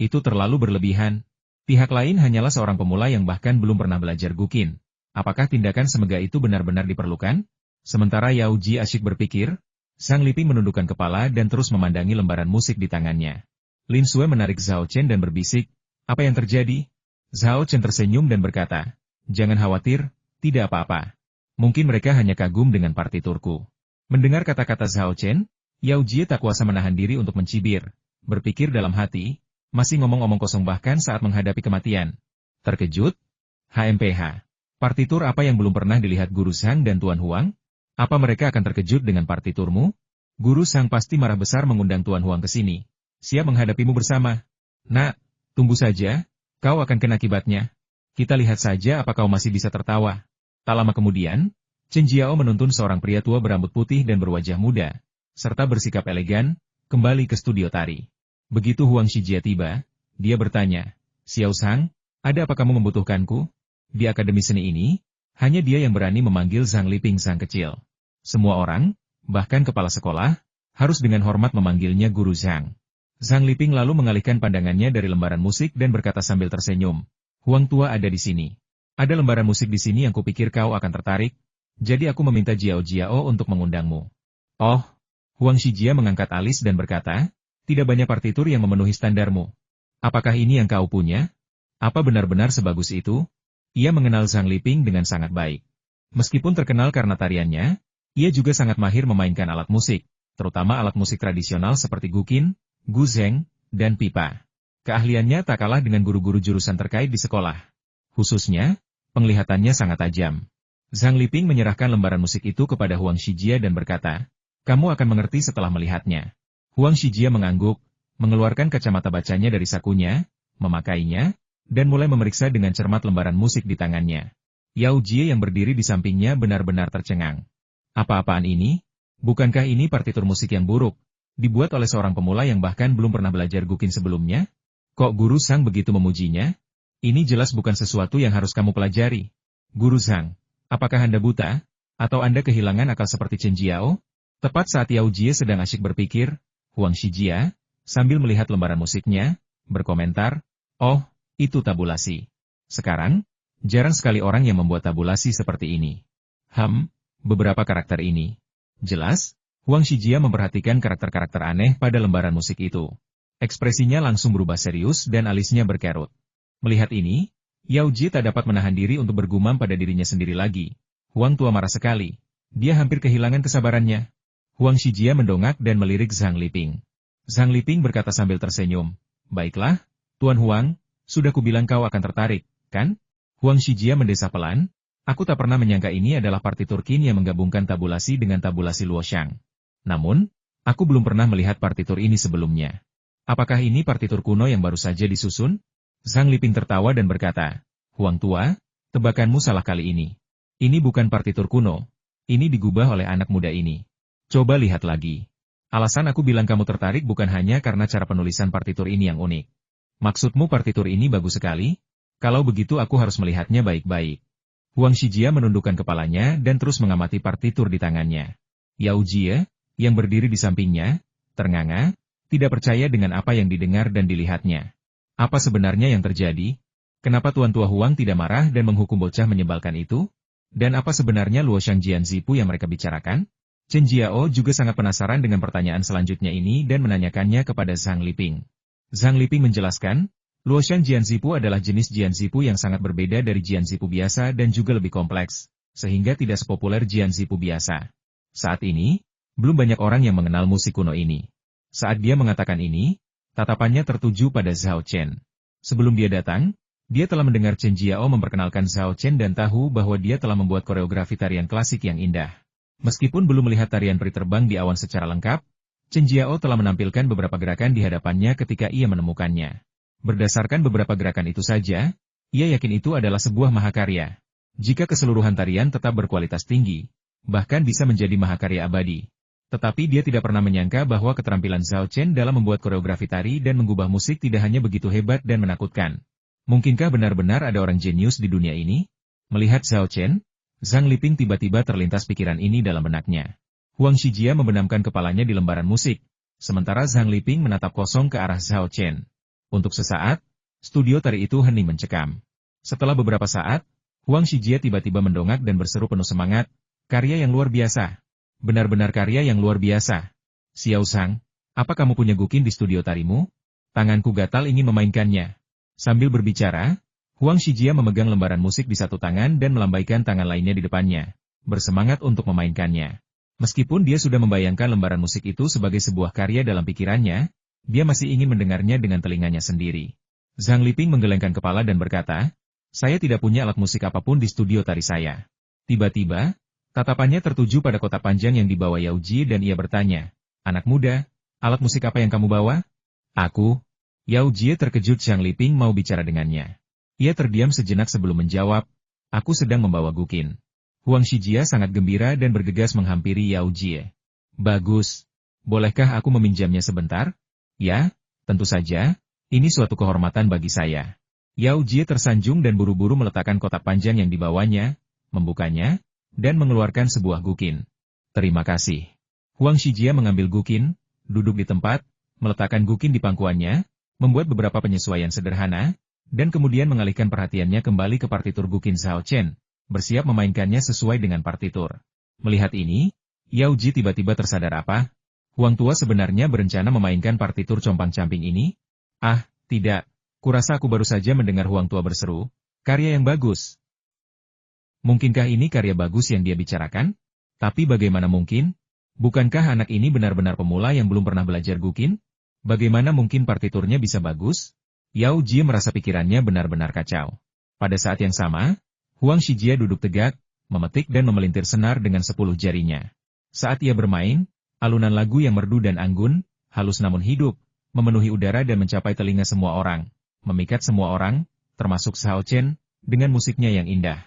Itu terlalu berlebihan. Pihak lain hanyalah seorang pemula yang bahkan belum pernah belajar Guqin. Apakah tindakan semegah itu benar-benar diperlukan? Sementara Yao Jie asyik berpikir, Zhang Liping menundukkan kepala dan terus memandangi lembaran musik di tangannya. Lin Sui menarik Zhao Chen dan berbisik, apa yang terjadi? Zhao Chen tersenyum dan berkata, jangan khawatir, tidak apa-apa. Mungkin mereka hanya kagum dengan partiturku. Mendengar kata-kata Zhao Chen, Yao Jie tak kuasa menahan diri untuk mencibir. Berpikir dalam hati, masih ngomong-ngomong kosong bahkan saat menghadapi kematian. Terkejut? HMPH. Partitur apa yang belum pernah dilihat Guru Zhang dan Tuan Huang? Apa mereka akan terkejut dengan partiturmu? Guru Zhang pasti marah besar mengundang Tuan Huang ke sini. Siap menghadapimu bersama. Nak, tunggu saja, kau akan kena akibatnya. Kita lihat saja apa kau masih bisa tertawa. Tak lama kemudian, Chen Jiao menuntun seorang pria tua berambut putih dan berwajah muda, serta bersikap elegan, kembali ke studio tari. Begitu Huang Shijia tiba, dia bertanya, Xiao Zhang, ada apa kamu membutuhkanku? Di akademi seni ini, hanya dia yang berani memanggil Zhang Liping Zhang kecil. Semua orang, bahkan kepala sekolah, harus dengan hormat memanggilnya Guru Zhang. Zhang Liping lalu mengalihkan pandangannya dari lembaran musik dan berkata sambil tersenyum, Huang tua ada di sini. Ada lembaran musik di sini yang kupikir kau akan tertarik, jadi aku meminta Jiao Jiao untuk mengundangmu. Oh, Huang Shijia mengangkat alis dan berkata, tidak banyak partitur yang memenuhi standarmu. Apakah ini yang kau punya? Apa benar-benar sebagus itu? Ia mengenal Zhang Liping dengan sangat baik. Meskipun terkenal karena tariannya, ia juga sangat mahir memainkan alat musik, terutama alat musik tradisional seperti Guqin, Guzheng, dan pipa. Keahliannya tak kalah dengan guru-guru jurusan terkait di sekolah. Khususnya, penglihatannya sangat tajam. Zhang Liping menyerahkan lembaran musik itu kepada Huang Shijia dan berkata, kamu akan mengerti setelah melihatnya. Huang Shijia mengangguk, mengeluarkan kacamata bacanya dari sakunya, memakainya, dan mulai memeriksa dengan cermat lembaran musik di tangannya. Yao Jie yang berdiri di sampingnya benar-benar tercengang. Apa-apaan ini? Bukankah ini partitur musik yang buruk, dibuat oleh seorang pemula yang bahkan belum pernah belajar Guqin sebelumnya? Kok Guru Zhang begitu memujinya? Ini jelas bukan sesuatu yang harus kamu pelajari. Guru Zhang, apakah Anda buta? Atau Anda kehilangan akal seperti Chen Jiao? Tepat saat Yao Jie sedang asyik berpikir, Huang Shijia, sambil melihat lembaran musiknya, berkomentar, oh, itu tabulasi. Sekarang, jarang sekali orang yang membuat tabulasi seperti ini. Beberapa karakter ini. Jelas, Huang Shijia memperhatikan karakter-karakter aneh pada lembaran musik itu. Ekspresinya langsung berubah serius dan alisnya berkerut. Melihat ini, Yao Jie tak dapat menahan diri untuk bergumam pada dirinya sendiri lagi. Huang tua marah sekali. Dia hampir kehilangan kesabarannya. Huang Shijia mendongak dan melirik Zhang Liping. Zhang Liping berkata sambil tersenyum, baiklah, Tuan Huang, sudah kubilang kau akan tertarik, kan? Huang Shijia mendesah pelan, aku tak pernah menyangka ini adalah partitur Qin yang menggabungkan tabulasi dengan tabulasi Luoxiang. Namun, aku belum pernah melihat partitur ini sebelumnya. Apakah ini partitur kuno yang baru saja disusun? Zhang Liping tertawa dan berkata, Huang tua, tebakanmu salah kali ini. Ini bukan partitur kuno. Ini digubah oleh anak muda ini. Coba lihat lagi. Alasan aku bilang kamu tertarik bukan hanya karena cara penulisan partitur ini yang unik. Maksudmu partitur ini bagus sekali? Kalau begitu aku harus melihatnya baik-baik. Huang Shijia menundukkan kepalanya dan terus mengamati partitur di tangannya. Yao Jie, yang berdiri di sampingnya, ternganga, tidak percaya dengan apa yang didengar dan dilihatnya. Apa sebenarnya yang terjadi? Kenapa Tuan Tua Huang tidak marah dan menghukum bocah menyebalkan itu? Dan apa sebenarnya Luoxiang Jianzipu yang mereka bicarakan? Chen Jiao juga sangat penasaran dengan pertanyaan selanjutnya ini dan menanyakannya kepada Zhang Liping. Zhang Liping menjelaskan, Luoxiang Jianzipu adalah jenis Jianzipu yang sangat berbeda dari Jianzipu biasa dan juga lebih kompleks, sehingga tidak sepopuler Jianzipu biasa. Saat ini, belum banyak orang yang mengenal musik kuno ini. Saat dia mengatakan ini, tatapannya tertuju pada Zhao Chen. Sebelum dia datang, dia telah mendengar Chen Jiao memperkenalkan Zhao Chen dan tahu bahwa dia telah membuat koreografi tarian klasik yang indah. Meskipun belum melihat tarian peri terbang di awan secara lengkap, Chen Jiao telah menampilkan beberapa gerakan di hadapannya ketika ia menemukannya. Berdasarkan beberapa gerakan itu saja, ia yakin itu adalah sebuah mahakarya. Jika keseluruhan tarian tetap berkualitas tinggi, bahkan bisa menjadi mahakarya abadi. Tetapi dia tidak pernah menyangka bahwa keterampilan Zhao Chen dalam membuat koreografi tari dan mengubah musik tidak hanya begitu hebat dan menakutkan. Mungkinkah benar-benar ada orang jenius di dunia ini? Melihat Zhao Chen, Zhang Liping tiba-tiba terlintas pikiran ini dalam benaknya. Huang Shijia membenamkan kepalanya di lembaran musik, sementara Zhang Liping menatap kosong ke arah Zhao Chen. Untuk sesaat, studio tari itu hening mencekam. Setelah beberapa saat, Huang Shijia tiba-tiba mendongak dan berseru penuh semangat, karya yang luar biasa. Benar-benar karya yang luar biasa. Xiao Zhang, apa kamu punya gukin di studio tarimu? Tanganku gatal ingin memainkannya. Sambil berbicara, Huang Shijia memegang lembaran musik di satu tangan dan melambaikan tangan lainnya di depannya, bersemangat untuk memainkannya. Meskipun dia sudah membayangkan lembaran musik itu sebagai sebuah karya dalam pikirannya, dia masih ingin mendengarnya dengan telinganya sendiri. Zhang Liping menggelengkan kepala dan berkata, saya tidak punya alat musik apapun di studio tari saya. Tiba-tiba, tatapannya tertuju pada kotak panjang yang dibawa Yao Ji dan ia bertanya, anak muda, alat musik apa yang kamu bawa? Aku. Yao Ji terkejut Zhang Liping mau bicara dengannya. Ia terdiam sejenak sebelum menjawab, aku sedang membawa gukin. Huang Shijia sangat gembira dan bergegas menghampiri Yao Ji. Bagus. Bolehkah aku meminjamnya sebentar? Ya, tentu saja, ini suatu kehormatan bagi saya. Yao Jie tersanjung dan buru-buru meletakkan kotak panjang yang dibawanya, membukanya, dan mengeluarkan sebuah gukin. Terima kasih. Huang Shijia mengambil gukin, duduk di tempat, meletakkan gukin di pangkuannya, membuat beberapa penyesuaian sederhana, dan kemudian mengalihkan perhatiannya kembali ke partitur gukin Zhao Chen, bersiap memainkannya sesuai dengan partitur. Melihat ini, Yao Jie tiba-tiba tersadar apa? Huang tua sebenarnya berencana memainkan partitur compang-camping ini? Ah, tidak. Kurasa aku baru saja mendengar Huang tua berseru, karya yang bagus. Mungkinkah ini karya bagus yang dia bicarakan? Tapi bagaimana mungkin? Bukankah anak ini benar-benar pemula yang belum pernah belajar gukin? Bagaimana mungkin partiturnya bisa bagus? Yao Jie merasa pikirannya benar-benar kacau. Pada saat yang sama, Huang Shijia duduk tegak, memetik dan memelintir senar dengan 10 jarinya. Saat ia bermain, alunan lagu yang merdu dan anggun, halus namun hidup, memenuhi udara dan mencapai telinga semua orang, memikat semua orang, termasuk Zhao Chen, dengan musiknya yang indah.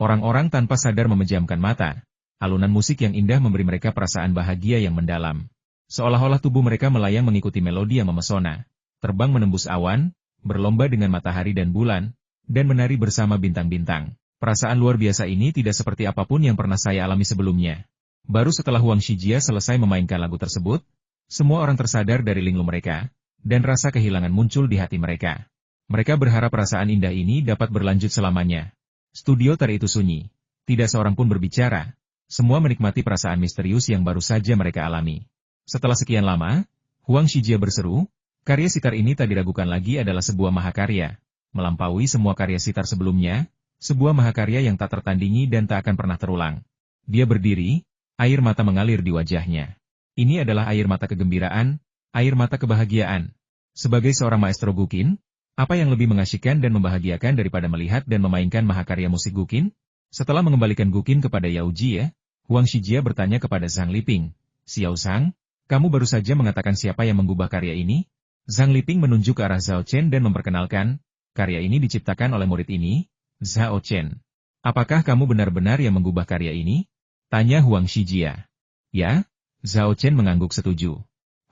Orang-orang tanpa sadar memejamkan mata. Alunan musik yang indah memberi mereka perasaan bahagia yang mendalam. Seolah-olah tubuh mereka melayang mengikuti melodi yang memesona, terbang menembus awan, berlomba dengan matahari dan bulan, dan menari bersama bintang-bintang. Perasaan luar biasa ini tidak seperti apapun yang pernah saya alami sebelumnya. Baru setelah Huang Shijia selesai memainkan lagu tersebut, semua orang tersadar dari linglung mereka, dan rasa kehilangan muncul di hati mereka. Mereka berharap perasaan indah ini dapat berlanjut selamanya. Studio tari itu sunyi. Tidak seorang pun berbicara. Semua menikmati perasaan misterius yang baru saja mereka alami. Setelah sekian lama, Huang Shijia berseru, karya sitar ini tak diragukan lagi adalah sebuah mahakarya. Melampaui semua karya sitar sebelumnya, sebuah mahakarya yang tak tertandingi dan tak akan pernah terulang. Dia berdiri, air mata mengalir di wajahnya. Ini adalah air mata kegembiraan, air mata kebahagiaan. Sebagai seorang maestro gukin, Apa yang lebih mengasyikkan dan membahagiakan daripada melihat dan memainkan mahakarya musik Guqin? Setelah mengembalikan Guqin kepada Yao Jie, Huang Shijia bertanya kepada Zhang Liping, "Xiao Zhang, kamu baru saja mengatakan siapa yang mengubah karya ini?" Zhang Liping menunjuk ke arah Zhao Chen dan memperkenalkan, "Karya ini diciptakan oleh murid ini, Zhao Chen." "Apakah kamu benar-benar yang mengubah karya ini?" tanya Huang Shijia. "Ya." Zhao Chen mengangguk setuju.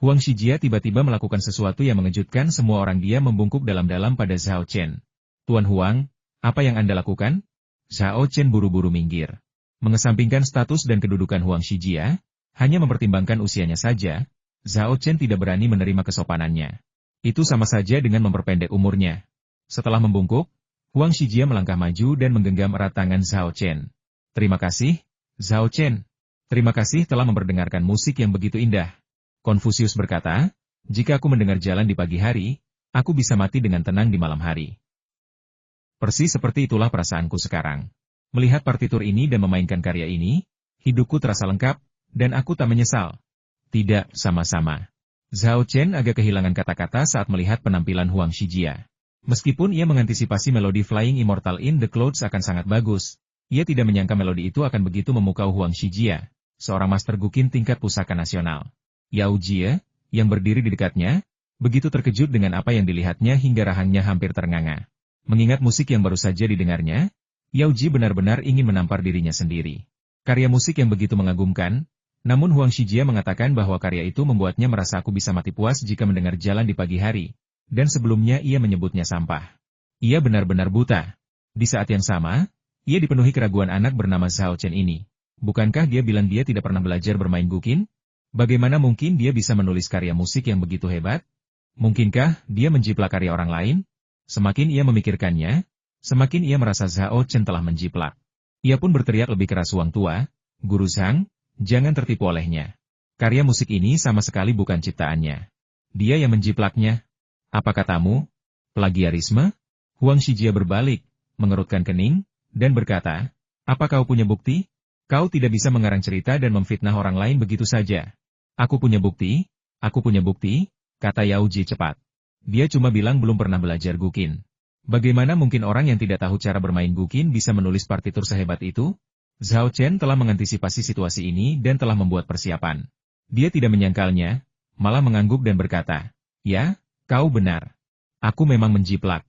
Huang Shijia tiba-tiba melakukan sesuatu yang mengejutkan semua orang. Dia membungkuk dalam-dalam pada Zhao Chen. "Tuan Huang, apa yang Anda lakukan?" Zhao Chen buru-buru minggir. Mengesampingkan status dan kedudukan Huang Shijia, hanya mempertimbangkan usianya saja, Zhao Chen tidak berani menerima kesopanannya. Itu sama saja dengan memperpendek umurnya. Setelah membungkuk, Huang Shijia melangkah maju dan menggenggam erat tangan Zhao Chen. "Terima kasih, Zhao Chen. Terima kasih telah memperdengarkan musik yang begitu indah." Konfusius berkata, "Jika aku mendengar jalan di pagi hari, aku bisa mati dengan tenang di malam hari." Persis seperti itulah perasaanku sekarang. Melihat partitur ini dan memainkan karya ini, hidupku terasa lengkap, dan aku tak menyesal. Tidak, sama-sama. Zhao Chen agak kehilangan kata-kata saat melihat penampilan Huang Shijia. Meskipun ia mengantisipasi melodi Flying Immortal in the Clouds akan sangat bagus, ia tidak menyangka melodi itu akan begitu memukau Huang Shijia, seorang master Guqin tingkat pusaka nasional. Yao Jie, yang berdiri di dekatnya, begitu terkejut dengan apa yang dilihatnya hingga rahangnya hampir ternganga. Mengingat musik yang baru saja didengarnya, Yao Jie benar-benar ingin menampar dirinya sendiri. Karya musik yang begitu mengagumkan, namun Huang Shijia mengatakan bahwa karya itu membuatnya merasa aku bisa mati puas jika mendengar jalan di pagi hari, dan sebelumnya ia menyebutnya sampah. Ia benar-benar buta. Di saat yang sama, ia dipenuhi keraguan anak bernama Zhao Chen ini. Bukankah dia bilang dia tidak pernah belajar bermain Guqin? Bagaimana mungkin dia bisa menulis karya musik yang begitu hebat? Mungkinkah dia menjiplak karya orang lain? Semakin ia memikirkannya, semakin ia merasa Zhao Chen telah menjiplak. Ia pun berteriak lebih keras, "Wang tua, Guru Zhang, jangan tertipu olehnya. Karya musik ini sama sekali bukan ciptaannya. Dia yang menjiplaknya." "Apa katamu? Plagiarisme?" Huang Shijia berbalik, mengerutkan kening, dan berkata, "Apa kau punya bukti? Kau tidak bisa mengarang cerita dan memfitnah orang lain begitu saja." Aku punya bukti," kata Yao Jie cepat. Dia cuma bilang belum pernah belajar Guqin. Bagaimana mungkin orang yang tidak tahu cara bermain Guqin bisa menulis partitur sehebat itu? Zhao Chen telah mengantisipasi situasi ini dan telah membuat persiapan. Dia tidak menyangkalnya, malah mengangguk dan berkata, "Ya, kau benar. Aku memang menjiplak.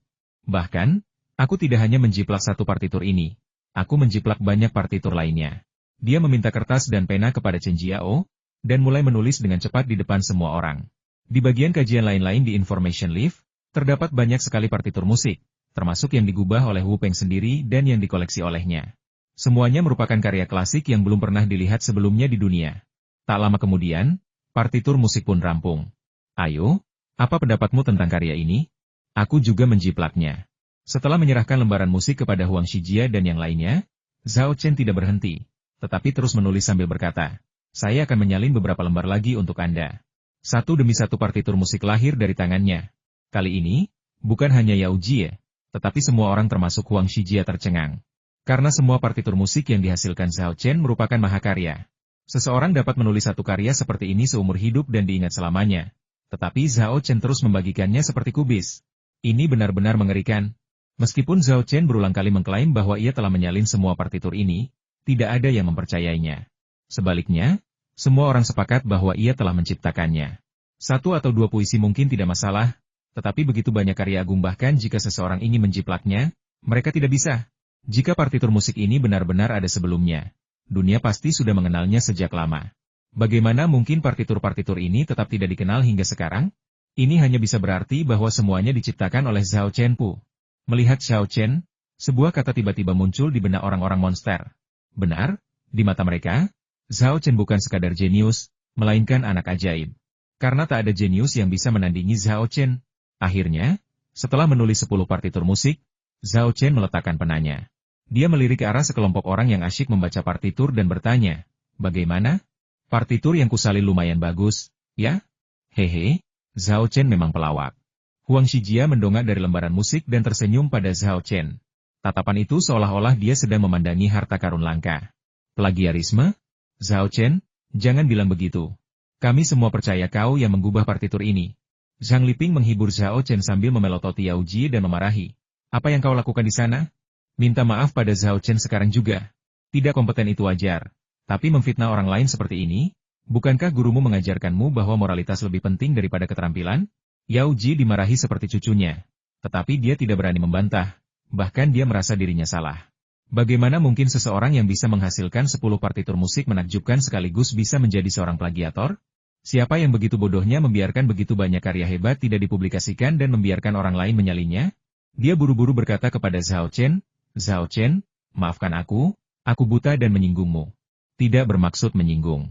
Bahkan, aku tidak hanya menjiplak satu partitur ini. Aku menjiplak banyak partitur lainnya." Dia meminta kertas dan pena kepada Chen Jiao, dan mulai menulis dengan cepat di depan semua orang. Di bagian kajian lain-lain di Information Leaf, terdapat banyak sekali partitur musik, termasuk yang digubah oleh Wu Peng sendiri dan yang dikoleksi olehnya. Semuanya merupakan karya klasik yang belum pernah dilihat sebelumnya di dunia. Tak lama kemudian, partitur musik pun rampung. "Ayo, apa pendapatmu tentang karya ini? Aku juga menjiplaknya." Setelah menyerahkan lembaran musik kepada Huang Shijia dan yang lainnya, Zhao Chen tidak berhenti, tetapi terus menulis sambil berkata, "Saya akan menyalin beberapa lembar lagi untuk Anda." Satu demi satu partitur musik lahir dari tangannya. Kali ini, bukan hanya Yao Jie, tetapi semua orang termasuk Huang Shijia tercengang. Karena semua partitur musik yang dihasilkan Zhao Chen merupakan mahakarya. Seseorang dapat menulis satu karya seperti ini seumur hidup dan diingat selamanya. Tetapi Zhao Chen terus membagikannya seperti kubis. Ini benar-benar mengerikan. Meskipun Zhao Chen berulang kali mengklaim bahwa ia telah menyalin semua partitur ini, tidak ada yang mempercayainya. Sebaliknya, semua orang sepakat bahwa ia telah menciptakannya. Satu atau dua puisi mungkin tidak masalah, tetapi begitu banyak karya agung bahkan jika seseorang ingin menjiplaknya, mereka tidak bisa. Jika partitur musik ini benar-benar ada sebelumnya, dunia pasti sudah mengenalnya sejak lama. Bagaimana mungkin partitur-partitur ini tetap tidak dikenal hingga sekarang? Ini hanya bisa berarti bahwa semuanya diciptakan oleh Zhao Chen Pu. Melihat Zhao Chen, sebuah kata tiba-tiba muncul di benak orang-orang monster. Benar, di mata mereka, Zhao Chen bukan sekadar jenius, melainkan anak ajaib. Karena tak ada jenius yang bisa menandingi Zhao Chen. Akhirnya, setelah menulis 10 partitur musik, Zhao Chen meletakkan penanya. Dia melirik ke arah sekelompok orang yang asyik membaca partitur dan bertanya, "Bagaimana? Partitur yang kusalin lumayan bagus, ya?" "Hehe, Zhao Chen memang pelawak." Huang Shijia mendongak dari lembaran musik dan tersenyum pada Zhao Chen. Tatapan itu seolah-olah dia sedang memandangi harta karun langka. "Plagiarisme? Zhao Chen, jangan bilang begitu. Kami semua percaya kau yang mengubah partitur ini." Zhang Liping menghibur Zhao Chen sambil memelototi Yao Jie dan memarahi. Apa yang kau lakukan di sana? Minta maaf pada Zhao Chen sekarang juga. Tidak kompeten itu wajar. Tapi memfitnah orang lain seperti ini? Bukankah gurumu mengajarkanmu bahwa moralitas lebih penting daripada keterampilan? Yao Jie dimarahi seperti cucunya. Tetapi dia tidak berani membantah. Bahkan dia merasa dirinya salah. Bagaimana mungkin seseorang yang bisa menghasilkan 10 partitur musik menakjubkan sekaligus bisa menjadi seorang plagiator? Siapa yang begitu bodohnya membiarkan begitu banyak karya hebat tidak dipublikasikan dan membiarkan orang lain menyalinya? Dia buru-buru berkata kepada Zhao Chen, Zhao Chen, maafkan aku buta dan menyinggungmu. Tidak bermaksud menyinggung.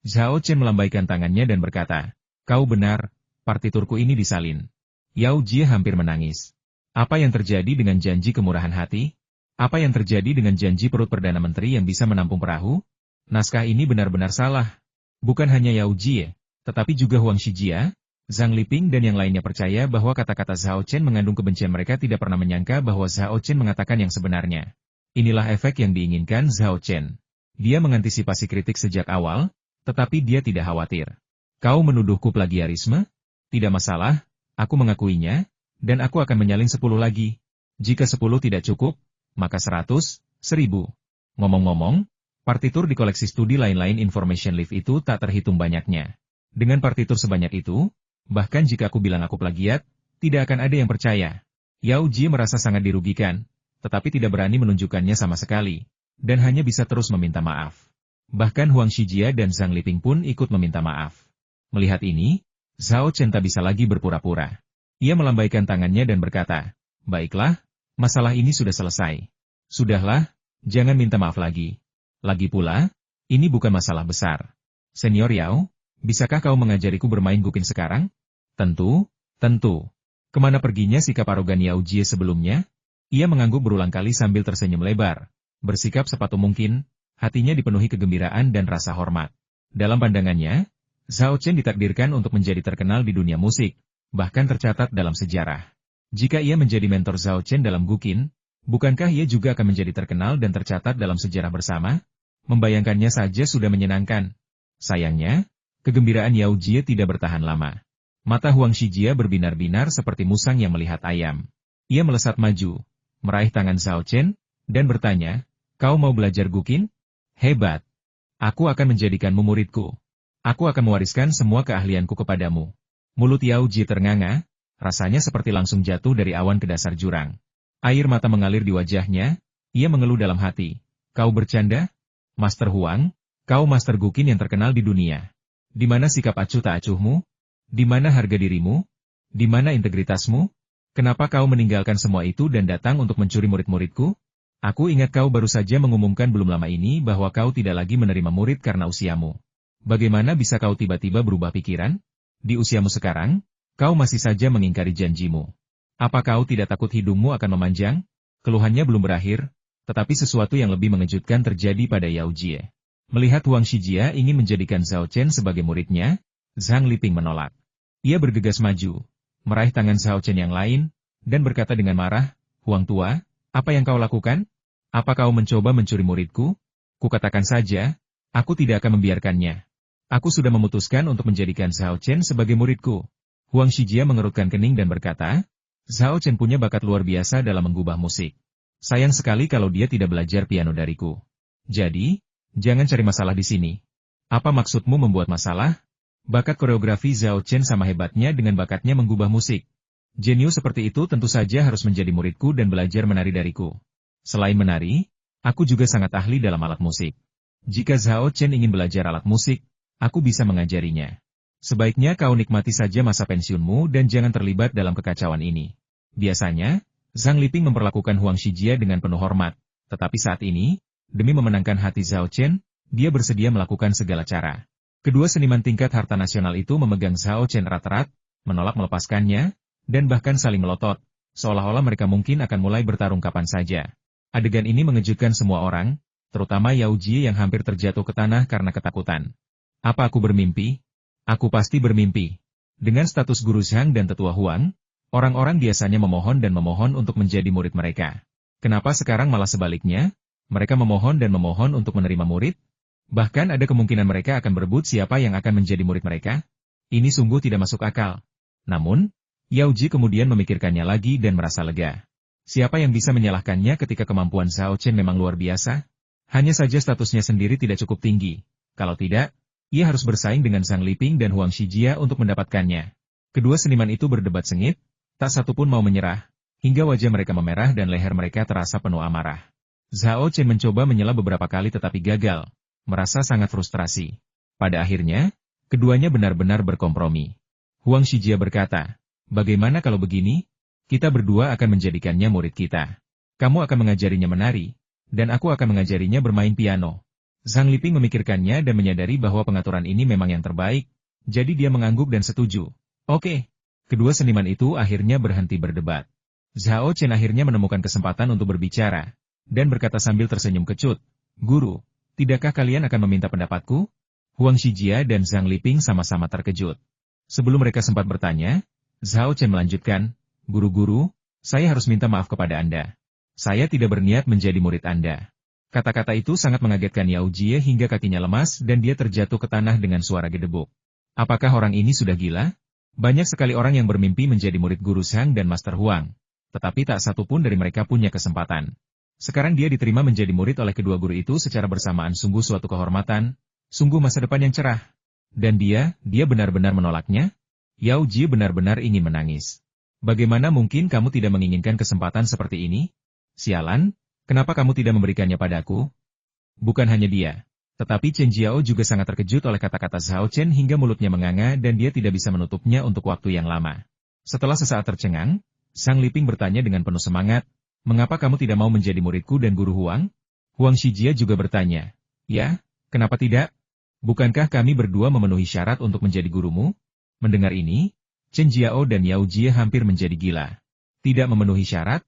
Zhao Chen melambaikan tangannya dan berkata, kau benar, partiturku ini disalin. Yao Jie hampir menangis. Apa yang terjadi dengan janji kemurahan hati? Apa yang terjadi dengan janji perut Perdana Menteri yang bisa menampung perahu? Naskah ini benar-benar salah. Bukan hanya Yao Jie, tetapi juga Huang Shijia, Zhang Liping dan yang lainnya percaya bahwa kata-kata Zhao Chen mengandung kebencian. Mereka tidak pernah menyangka bahwa Zhao Chen mengatakan yang sebenarnya. Inilah efek yang diinginkan Zhao Chen. Dia mengantisipasi kritik sejak awal, tetapi dia tidak khawatir. Kau menuduhku plagiarisme? Tidak masalah, aku mengakuinya, dan aku akan menyalin 10 lagi. Jika 10 tidak cukup, maka 100, 1000. Ngomong-ngomong, partitur di koleksi studi lain-lain Information Leaf itu tak terhitung banyaknya. Dengan partitur sebanyak itu, bahkan jika aku bilang aku plagiat, tidak akan ada yang percaya. Yao Jie merasa sangat dirugikan, tetapi tidak berani menunjukkannya sama sekali, dan hanya bisa terus meminta maaf. Bahkan Huang Shijia dan Zhang Liping pun ikut meminta maaf. Melihat ini, Zhao Chen tak bisa lagi berpura-pura. Ia melambaikan tangannya dan berkata, baiklah, masalah ini sudah selesai. Sudahlah, jangan minta maaf lagi. Lagi pula, ini bukan masalah besar. Senior Yao, bisakah kau mengajariku bermain gukin sekarang? Tentu, tentu. Kemana perginya sikap arogan Yao Jie sebelumnya? Ia mengangguk berulang kali sambil tersenyum lebar. Bersikap sepatu mungkin, hatinya dipenuhi kegembiraan dan rasa hormat. Dalam pandangannya, Zhao Chen ditakdirkan untuk menjadi terkenal di dunia musik, bahkan tercatat dalam sejarah. Jika ia menjadi mentor Zhao Chen dalam gukin, bukankah ia juga akan menjadi terkenal dan tercatat dalam sejarah bersama? Membayangkannya saja sudah menyenangkan. Sayangnya, kegembiraan Yao Jie tidak bertahan lama. Mata Huang Shijia berbinar-binar seperti musang yang melihat ayam. Ia melesat maju, meraih tangan Zhao Chen, dan bertanya, kau mau belajar gukin? Hebat. Aku akan menjadikanmu muridku. Aku akan mewariskan semua keahlianku kepadamu. Mulut Yao Jie ternganga, rasanya seperti langsung jatuh dari awan ke dasar jurang. Air mata mengalir di wajahnya, ia mengeluh dalam hati. Kau bercanda? Master Huang, kau master gukin yang terkenal di dunia. Di mana sikap acuh tak acuhmu? Di mana harga dirimu? Di mana integritasmu? Kenapa kau meninggalkan semua itu dan datang untuk mencuri murid-muridku? Aku ingat kau baru saja mengumumkan belum lama ini bahwa kau tidak lagi menerima murid karena usiamu. Bagaimana bisa kau tiba-tiba berubah pikiran? Di usiamu sekarang, kau masih saja mengingkari janjimu. Apa kau tidak takut hidungmu akan memanjang? Keluhannya belum berakhir, tetapi sesuatu yang lebih mengejutkan terjadi pada Yao Jie. Melihat Huang Shijia ingin menjadikan Zhao Chen sebagai muridnya, Zhang Liping menolak. Ia bergegas maju, meraih tangan Zhao Chen yang lain, dan berkata dengan marah, Huang tua, apa yang kau lakukan? Apa kau mencoba mencuri muridku? Kukatakan saja, aku tidak akan membiarkannya. Aku sudah memutuskan untuk menjadikan Zhao Chen sebagai muridku. Huang Shijia mengerutkan kening dan berkata, Zhao Chen punya bakat luar biasa dalam menggubah musik. Sayang sekali kalau dia tidak belajar piano dariku. Jadi, jangan cari masalah di sini. Apa maksudmu membuat masalah? Bakat koreografi Zhao Chen sama hebatnya dengan bakatnya menggubah musik. Jenius seperti itu tentu saja harus menjadi muridku dan belajar menari dariku. Selain menari, aku juga sangat ahli dalam alat musik. Jika Zhao Chen ingin belajar alat musik, aku bisa mengajarinya. Sebaiknya kau nikmati saja masa pensiunmu dan jangan terlibat dalam kekacauan ini. Biasanya, Zhang Liping memperlakukan Huang Shijia dengan penuh hormat, tetapi saat ini, demi memenangkan hati Zhao Chen, dia bersedia melakukan segala cara. Kedua seniman tingkat harta nasional itu memegang Zhao Chen erat-erat, menolak melepaskannya, dan bahkan saling melotot, seolah-olah mereka mungkin akan mulai bertarung kapan saja. Adegan ini mengejutkan semua orang, terutama Yao Jie yang hampir terjatuh ke tanah karena ketakutan. Apa aku bermimpi? Aku pasti bermimpi. Dengan status guru Zhang dan tetua Huang, orang-orang biasanya memohon dan memohon untuk menjadi murid mereka. Kenapa sekarang malah sebaliknya? Mereka memohon dan memohon untuk menerima murid? Bahkan ada kemungkinan mereka akan berebut siapa yang akan menjadi murid mereka? Ini sungguh tidak masuk akal. Namun, Yao Ji kemudian memikirkannya lagi dan merasa lega. Siapa yang bisa menyalahkannya ketika kemampuan Zhao Chen memang luar biasa? Hanya saja statusnya sendiri tidak cukup tinggi. Kalau tidak, ia harus bersaing dengan Zhang Liping dan Huang Shijia untuk mendapatkannya. Kedua seniman itu berdebat sengit, tak satu pun mau menyerah, hingga wajah mereka memerah dan leher mereka terasa penuh amarah. Zhao Chen mencoba menyela beberapa kali tetapi gagal, merasa sangat frustrasi. Pada akhirnya, keduanya benar-benar berkompromi. Huang Shijia berkata, "Bagaimana kalau begini? Kita berdua akan menjadikannya murid kita. Kamu akan mengajarinya menari, dan aku akan mengajarinya bermain piano." Zhang Liping memikirkannya dan menyadari bahwa pengaturan ini memang yang terbaik, jadi dia mengangguk dan setuju. Oke. Kedua seniman itu akhirnya berhenti berdebat. Zhao Chen akhirnya menemukan kesempatan untuk berbicara, dan berkata sambil tersenyum kecut, "Guru, tidakkah kalian akan meminta pendapatku?" Huang Shijia dan Zhang Liping sama-sama terkejut. Sebelum mereka sempat bertanya, Zhao Chen melanjutkan, "Guru-guru, saya harus minta maaf kepada Anda. Saya tidak berniat menjadi murid Anda." Kata-kata itu sangat mengagetkan Yao Jie hingga kakinya lemas dan dia terjatuh ke tanah dengan suara gedebuk. Apakah orang ini sudah gila? Banyak sekali orang yang bermimpi menjadi murid Guru Zhang dan Master Huang, tetapi tak satu pun dari mereka punya kesempatan. Sekarang dia diterima menjadi murid oleh kedua guru itu secara bersamaan, sungguh suatu kehormatan, sungguh masa depan yang cerah. Dan dia benar-benar menolaknya? Yao Jie benar-benar ingin menangis. Bagaimana mungkin kamu tidak menginginkan kesempatan seperti ini? Sialan, kenapa kamu tidak memberikannya padaku? Bukan hanya dia, tetapi Chen Jiao juga sangat terkejut oleh kata-kata Zhao Chen hingga mulutnya menganga dan dia tidak bisa menutupnya untuk waktu yang lama. Setelah sesaat tercengang, Zhang Liping bertanya dengan penuh semangat, "Mengapa kamu tidak mau menjadi muridku dan guru Huang?" Huang Shijia juga bertanya, "Ya, kenapa tidak? Bukankah kami berdua memenuhi syarat untuk menjadi gurumu?" Mendengar ini, Chen Jiao dan Yao Jie hampir menjadi gila. "Tidak memenuhi syarat?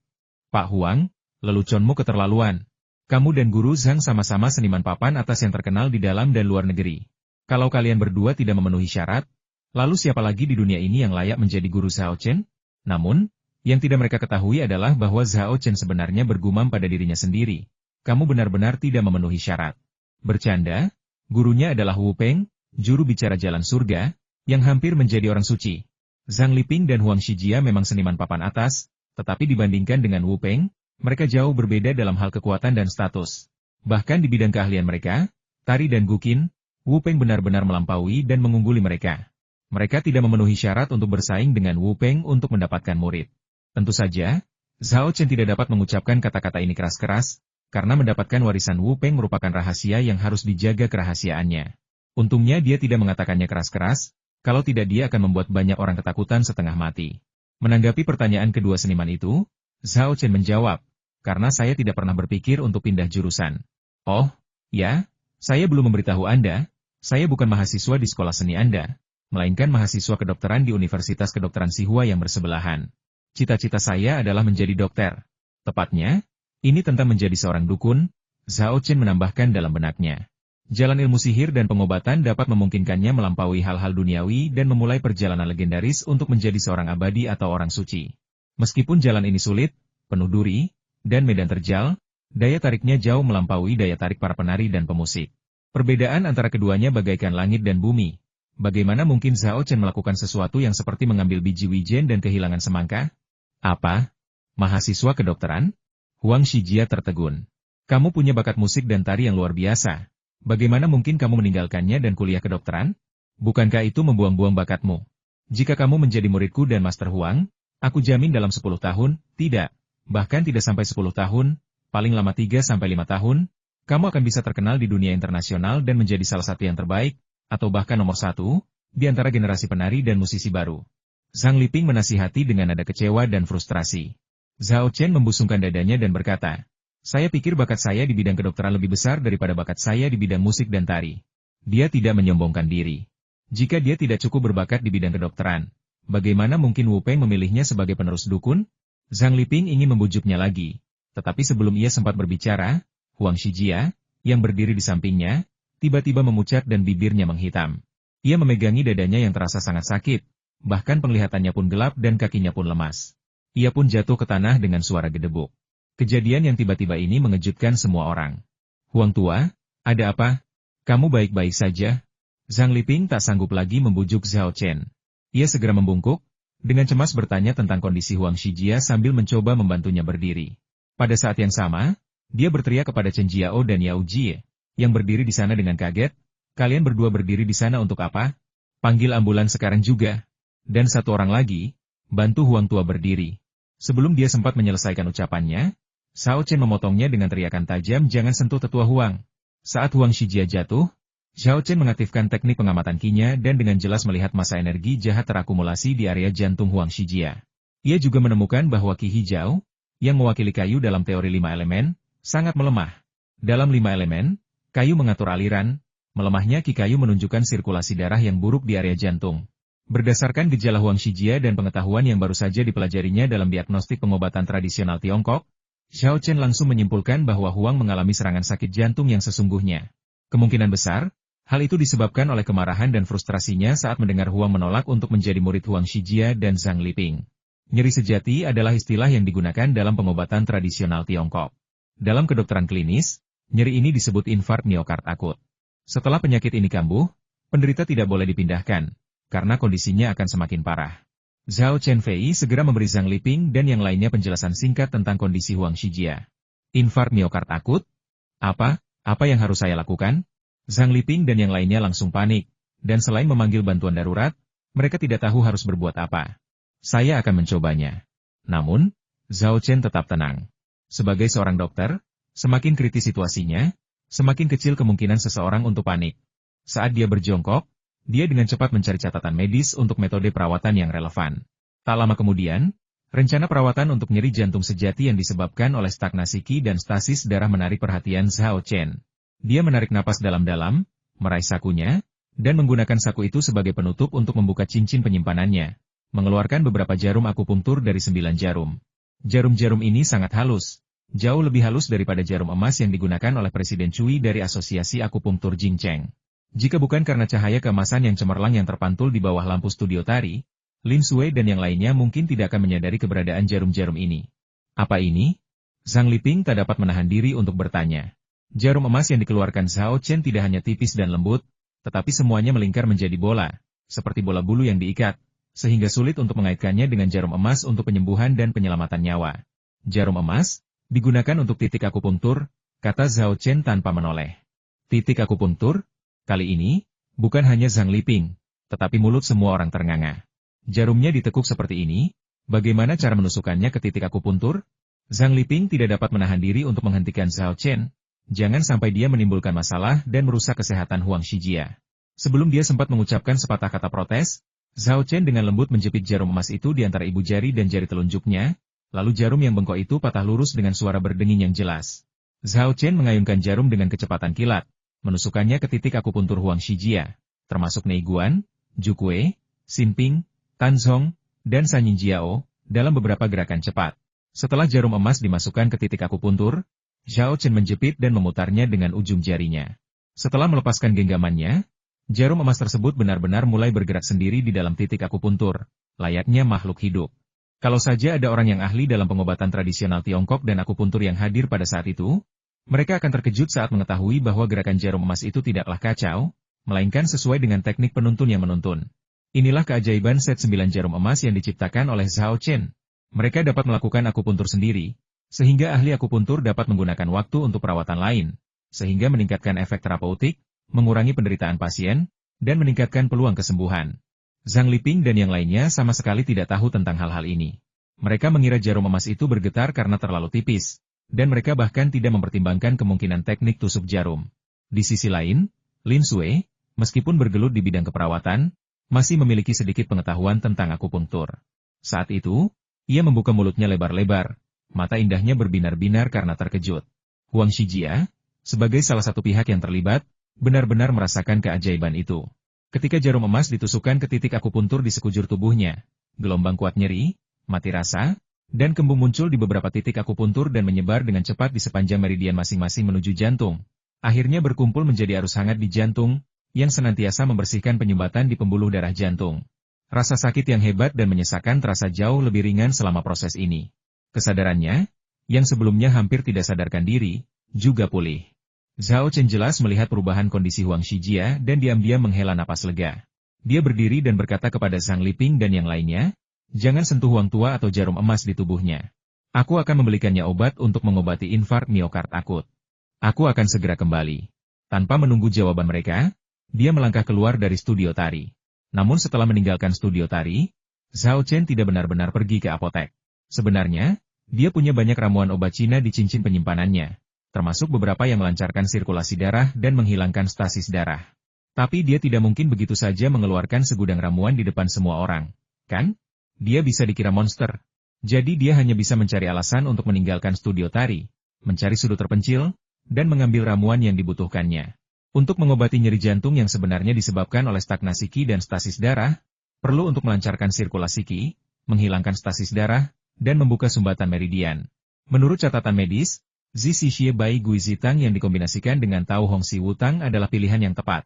Pak Huang, leluconmu keterlaluan. Kamu dan guru Zhang sama-sama seniman papan atas yang terkenal di dalam dan luar negeri. Kalau kalian berdua tidak memenuhi syarat, lalu siapa lagi di dunia ini yang layak menjadi guru Zhao Chen?" Namun, yang tidak mereka ketahui adalah bahwa Zhao Chen sebenarnya bergumam pada dirinya sendiri. "Kamu benar-benar tidak memenuhi syarat." Bercanda, gurunya adalah Wu Peng, juru bicara jalan surga, yang hampir menjadi orang suci. Zhang Liping dan Huang Shijia memang seniman papan atas, tetapi dibandingkan dengan Wu Peng, mereka jauh berbeda dalam hal kekuatan dan status. Bahkan di bidang keahlian mereka, tari dan guqin, Wu Peng benar-benar melampaui dan mengungguli mereka. Mereka tidak memenuhi syarat untuk bersaing dengan Wu Peng untuk mendapatkan murid. Tentu saja, Zhao Chen tidak dapat mengucapkan kata-kata ini keras-keras, karena mendapatkan warisan Wu Peng merupakan rahasia yang harus dijaga kerahasiaannya. Untungnya dia tidak mengatakannya keras-keras, kalau tidak dia akan membuat banyak orang ketakutan setengah mati. Menanggapi pertanyaan kedua seniman itu, Zhao Chen menjawab, "Karena saya tidak pernah berpikir untuk pindah jurusan." "Oh, ya? Saya belum memberitahu Anda, saya bukan mahasiswa di sekolah seni Anda, melainkan mahasiswa kedokteran di Universitas Kedokteran Sihua yang bersebelahan. Cita-cita saya adalah menjadi dokter. Tepatnya, ini tentang menjadi seorang dukun," Zhao Chen menambahkan dalam benaknya. Jalan ilmu sihir dan pengobatan dapat memungkinkannya melampaui hal-hal duniawi dan memulai perjalanan legendaris untuk menjadi seorang abadi atau orang suci. Meskipun jalan ini sulit, penuh duri, dan medan terjal, daya tariknya jauh melampaui daya tarik para penari dan pemusik. Perbedaan antara keduanya bagaikan langit dan bumi. Bagaimana mungkin Zhao Chen melakukan sesuatu yang seperti mengambil biji wijen dan kehilangan semangka? "Apa? Mahasiswa kedokteran?" Huang Shijia tertegun. "Kamu punya bakat musik dan tari yang luar biasa. Bagaimana mungkin kamu meninggalkannya dan kuliah kedokteran? Bukankah itu membuang-buang bakatmu? Jika kamu menjadi muridku dan Master Huang, aku jamin dalam 10 tahun, bahkan tidak sampai 10 tahun, paling lama 3-5 tahun, kamu akan bisa terkenal di dunia internasional dan menjadi salah satu yang terbaik, atau bahkan nomor satu, di antara generasi penari dan musisi baru." Zhang Liping menasihati dengan nada kecewa dan frustrasi. Zhao Chen membusungkan dadanya dan berkata, "Saya pikir bakat saya di bidang kedokteran lebih besar daripada bakat saya di bidang musik dan tari." Dia tidak menyombongkan diri. Jika dia tidak cukup berbakat di bidang kedokteran, bagaimana mungkin Wu Peng memilihnya sebagai penerus dukun? Zhang Liping ingin membujuknya lagi. Tetapi sebelum ia sempat berbicara, Huang Shijia, yang berdiri di sampingnya, tiba-tiba memucat dan bibirnya menghitam. Ia memegangi dadanya yang terasa sangat sakit. Bahkan penglihatannya pun gelap dan kakinya pun lemas. Ia pun jatuh ke tanah dengan suara gedebuk. Kejadian yang tiba-tiba ini mengejutkan semua orang. "Huang tua, ada apa? Kamu baik-baik saja?" Zhang Liping tak sanggup lagi membujuk Zhao Chen. Ia segera membungkuk, Dengan cemas bertanya tentang kondisi Huang Shijia sambil mencoba membantunya berdiri. Pada saat yang sama, dia berteriak kepada Chen Jiao dan Yao Jie, yang berdiri di sana dengan kaget, "Kalian berdua berdiri di sana untuk apa? Panggil ambulan sekarang juga." Dan satu orang lagi, bantu Huang tua berdiri. Sebelum dia sempat menyelesaikan ucapannya, Shao Chen memotongnya dengan teriakan tajam, "Jangan sentuh tetua Huang." Saat Huang Shijia jatuh, Shao Chen mengaktifkan teknik pengamatan Qi-nya dan dengan jelas melihat massa energi jahat terakumulasi di area jantung Huang Shijia. Ia juga menemukan bahwa Qi hijau, yang mewakili kayu dalam teori 5 elemen, sangat melemah. Dalam 5 elemen, kayu mengatur aliran, melemahnya Qi kayu menunjukkan sirkulasi darah yang buruk di area jantung. Berdasarkan gejala Huang Shijia dan pengetahuan yang baru saja dipelajarinya dalam diagnostik pengobatan tradisional Tiongkok, Shao Chen langsung menyimpulkan bahwa Huang mengalami serangan sakit jantung yang sesungguhnya. Kemungkinan besar, hal itu disebabkan oleh kemarahan dan frustrasinya saat mendengar Huang menolak untuk menjadi murid Huang Shijia dan Zhang Liping. Nyeri sejati adalah istilah yang digunakan dalam pengobatan tradisional Tiongkok. Dalam kedokteran klinis, nyeri ini disebut infark miokard akut. Setelah penyakit ini kambuh, penderita tidak boleh dipindahkan, karena kondisinya akan semakin parah. Zhao Chenfei segera memberi Zhang Liping dan yang lainnya penjelasan singkat tentang kondisi Huang Shijia. Infark miokard akut? Apa yang harus saya lakukan? Zhang Liping dan yang lainnya langsung panik, dan selain memanggil bantuan darurat, mereka tidak tahu harus berbuat apa. Saya akan mencobanya. Namun, Zhao Chen tetap tenang. Sebagai seorang dokter, semakin kritis situasinya, semakin kecil kemungkinan seseorang untuk panik. Saat dia berjongkok, dia dengan cepat mencari catatan medis untuk metode perawatan yang relevan. Tak lama kemudian, rencana perawatan untuk nyeri jantung sejati yang disebabkan oleh stagnasi Qi dan stasis darah menarik perhatian Zhao Chen. Dia menarik napas dalam-dalam, meraih sakunya, dan menggunakan saku itu sebagai penutup untuk membuka cincin penyimpanannya, mengeluarkan beberapa jarum akupunktur dari 9 jarum. Jarum-jarum ini sangat halus, jauh lebih halus daripada jarum emas yang digunakan oleh Presiden Cui dari Asosiasi Akupunktur Jingcheng. Jika bukan karena cahaya keemasan yang cemerlang yang terpantul di bawah lampu studio tari, Lin Sui dan yang lainnya mungkin tidak akan menyadari keberadaan jarum-jarum ini. Apa ini? Zhang Liping tak dapat menahan diri untuk bertanya. Jarum emas yang dikeluarkan Zhao Chen tidak hanya tipis dan lembut, tetapi semuanya melingkar menjadi bola, seperti bola bulu yang diikat, sehingga sulit untuk mengaitkannya dengan jarum emas untuk penyembuhan dan penyelamatan nyawa. Jarum emas digunakan untuk titik akupunktur, kata Zhao Chen tanpa menoleh. Titik akupunktur? Kali ini, bukan hanya Zhang Liping, tetapi mulut semua orang ternganga. Jarumnya ditekuk seperti ini, bagaimana cara menusukkannya ke titik akupunktur? Zhang Liping tidak dapat menahan diri untuk menghentikan Zhao Chen. Jangan sampai dia menimbulkan masalah dan merusak kesehatan Huang Shijia. Sebelum dia sempat mengucapkan sepatah kata protes, Zhao Chen dengan lembut menjepit jarum emas itu di antara ibu jari dan jari telunjuknya, lalu jarum yang bengkok itu patah lurus dengan suara berdenging yang jelas. Zhao Chen mengayunkan jarum dengan kecepatan kilat, menusukkannya ke titik akupuntur Huang Shijia, termasuk Neiguan, Jukue, Xinping, Tanzong, dan Sanyin Jiao, dalam beberapa gerakan cepat. Setelah jarum emas dimasukkan ke titik akupuntur, Zhao Chen menjepit dan memutarnya dengan ujung jarinya. Setelah melepaskan genggamannya, jarum emas tersebut benar-benar mulai bergerak sendiri di dalam titik akupuntur, layaknya makhluk hidup. Kalau saja ada orang yang ahli dalam pengobatan tradisional Tiongkok dan akupuntur yang hadir pada saat itu, mereka akan terkejut saat mengetahui bahwa gerakan jarum emas itu tidaklah kacau, melainkan sesuai dengan teknik penuntun yang menuntun. Inilah keajaiban set 9 jarum emas yang diciptakan oleh Zhao Chen. Mereka dapat melakukan akupuntur sendiri, sehingga ahli akupuntur dapat menggunakan waktu untuk perawatan lain, sehingga meningkatkan efek terapeutik, mengurangi penderitaan pasien, dan meningkatkan peluang kesembuhan. Zhang Liping dan yang lainnya sama sekali tidak tahu tentang hal-hal ini. Mereka mengira jarum emas itu bergetar karena terlalu tipis, dan mereka bahkan tidak mempertimbangkan kemungkinan teknik tusuk jarum. Di sisi lain, Lin Sui, meskipun bergelut di bidang keperawatan, masih memiliki sedikit pengetahuan tentang akupunktur. Saat itu, ia membuka mulutnya lebar-lebar, mata indahnya berbinar-binar karena terkejut. Huang Shijia, sebagai salah satu pihak yang terlibat, benar-benar merasakan keajaiban itu. Ketika jarum emas ditusukkan ke titik akupuntur di sekujur tubuhnya, gelombang kuat nyeri, mati rasa, dan kembung muncul di beberapa titik akupuntur dan menyebar dengan cepat di sepanjang meridian masing-masing menuju jantung. Akhirnya berkumpul menjadi arus hangat di jantung, yang senantiasa membersihkan penyumbatan di pembuluh darah jantung. Rasa sakit yang hebat dan menyesakan terasa jauh lebih ringan selama proses ini. Kesadarannya, yang sebelumnya hampir tidak sadarkan diri, juga pulih. Zhao Chen jelas melihat perubahan kondisi Huang Shijia dan diam-diam menghela napas lega. Dia berdiri dan berkata kepada Zhang Liping dan yang lainnya, Jangan sentuh uang tua atau jarum emas di tubuhnya. Aku akan membelikannya obat untuk mengobati infark miokard akut. Aku akan segera kembali. Tanpa menunggu jawaban mereka, dia melangkah keluar dari studio tari. Namun setelah meninggalkan studio tari, Zhao Chen tidak benar-benar pergi ke apotek. Sebenarnya, dia punya banyak ramuan obat Cina di cincin penyimpanannya, termasuk beberapa yang melancarkan sirkulasi darah dan menghilangkan stasis darah. Tapi dia tidak mungkin begitu saja mengeluarkan segudang ramuan di depan semua orang, kan? Dia bisa dikira monster. Jadi dia hanya bisa mencari alasan untuk meninggalkan studio tari, mencari sudut terpencil, dan mengambil ramuan yang dibutuhkannya. Untuk mengobati nyeri jantung yang sebenarnya disebabkan oleh stagnasi qi dan stasis darah, perlu untuk melancarkan sirkulasi qi, menghilangkan stasis darah, dan membuka sumbatan meridian. Menurut catatan medis, Zi Xie Bai Gui Zitang yang dikombinasikan dengan Tao Hong Si Wutang adalah pilihan yang tepat.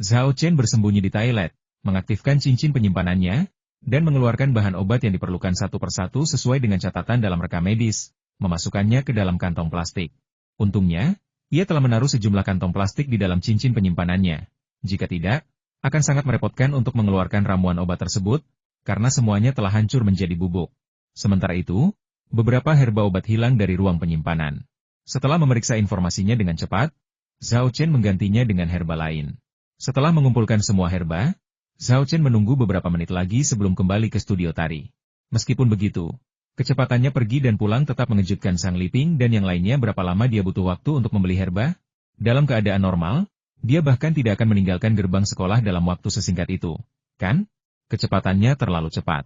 Zhao Chen bersembunyi di toilet, mengaktifkan cincin penyimpanannya, dan mengeluarkan bahan obat yang diperlukan satu persatu sesuai dengan catatan dalam rekam medis, memasukkannya ke dalam kantong plastik. Untungnya, ia telah menaruh sejumlah kantong plastik di dalam cincin penyimpanannya. Jika tidak, akan sangat merepotkan untuk mengeluarkan ramuan obat tersebut, karena semuanya telah hancur menjadi bubuk. Sementara itu, beberapa herba obat hilang dari ruang penyimpanan. Setelah memeriksa informasinya dengan cepat, Zhao Chen menggantinya dengan herba lain. Setelah mengumpulkan semua herba, Zhao Chen menunggu beberapa menit lagi sebelum kembali ke studio tari. Meskipun begitu, kecepatannya pergi dan pulang tetap mengejutkan Sang Liping dan yang lainnya. Berapa lama dia butuh waktu untuk membeli herba? Dalam keadaan normal, dia bahkan tidak akan meninggalkan gerbang sekolah dalam waktu sesingkat itu, kan? Kecepatannya terlalu cepat.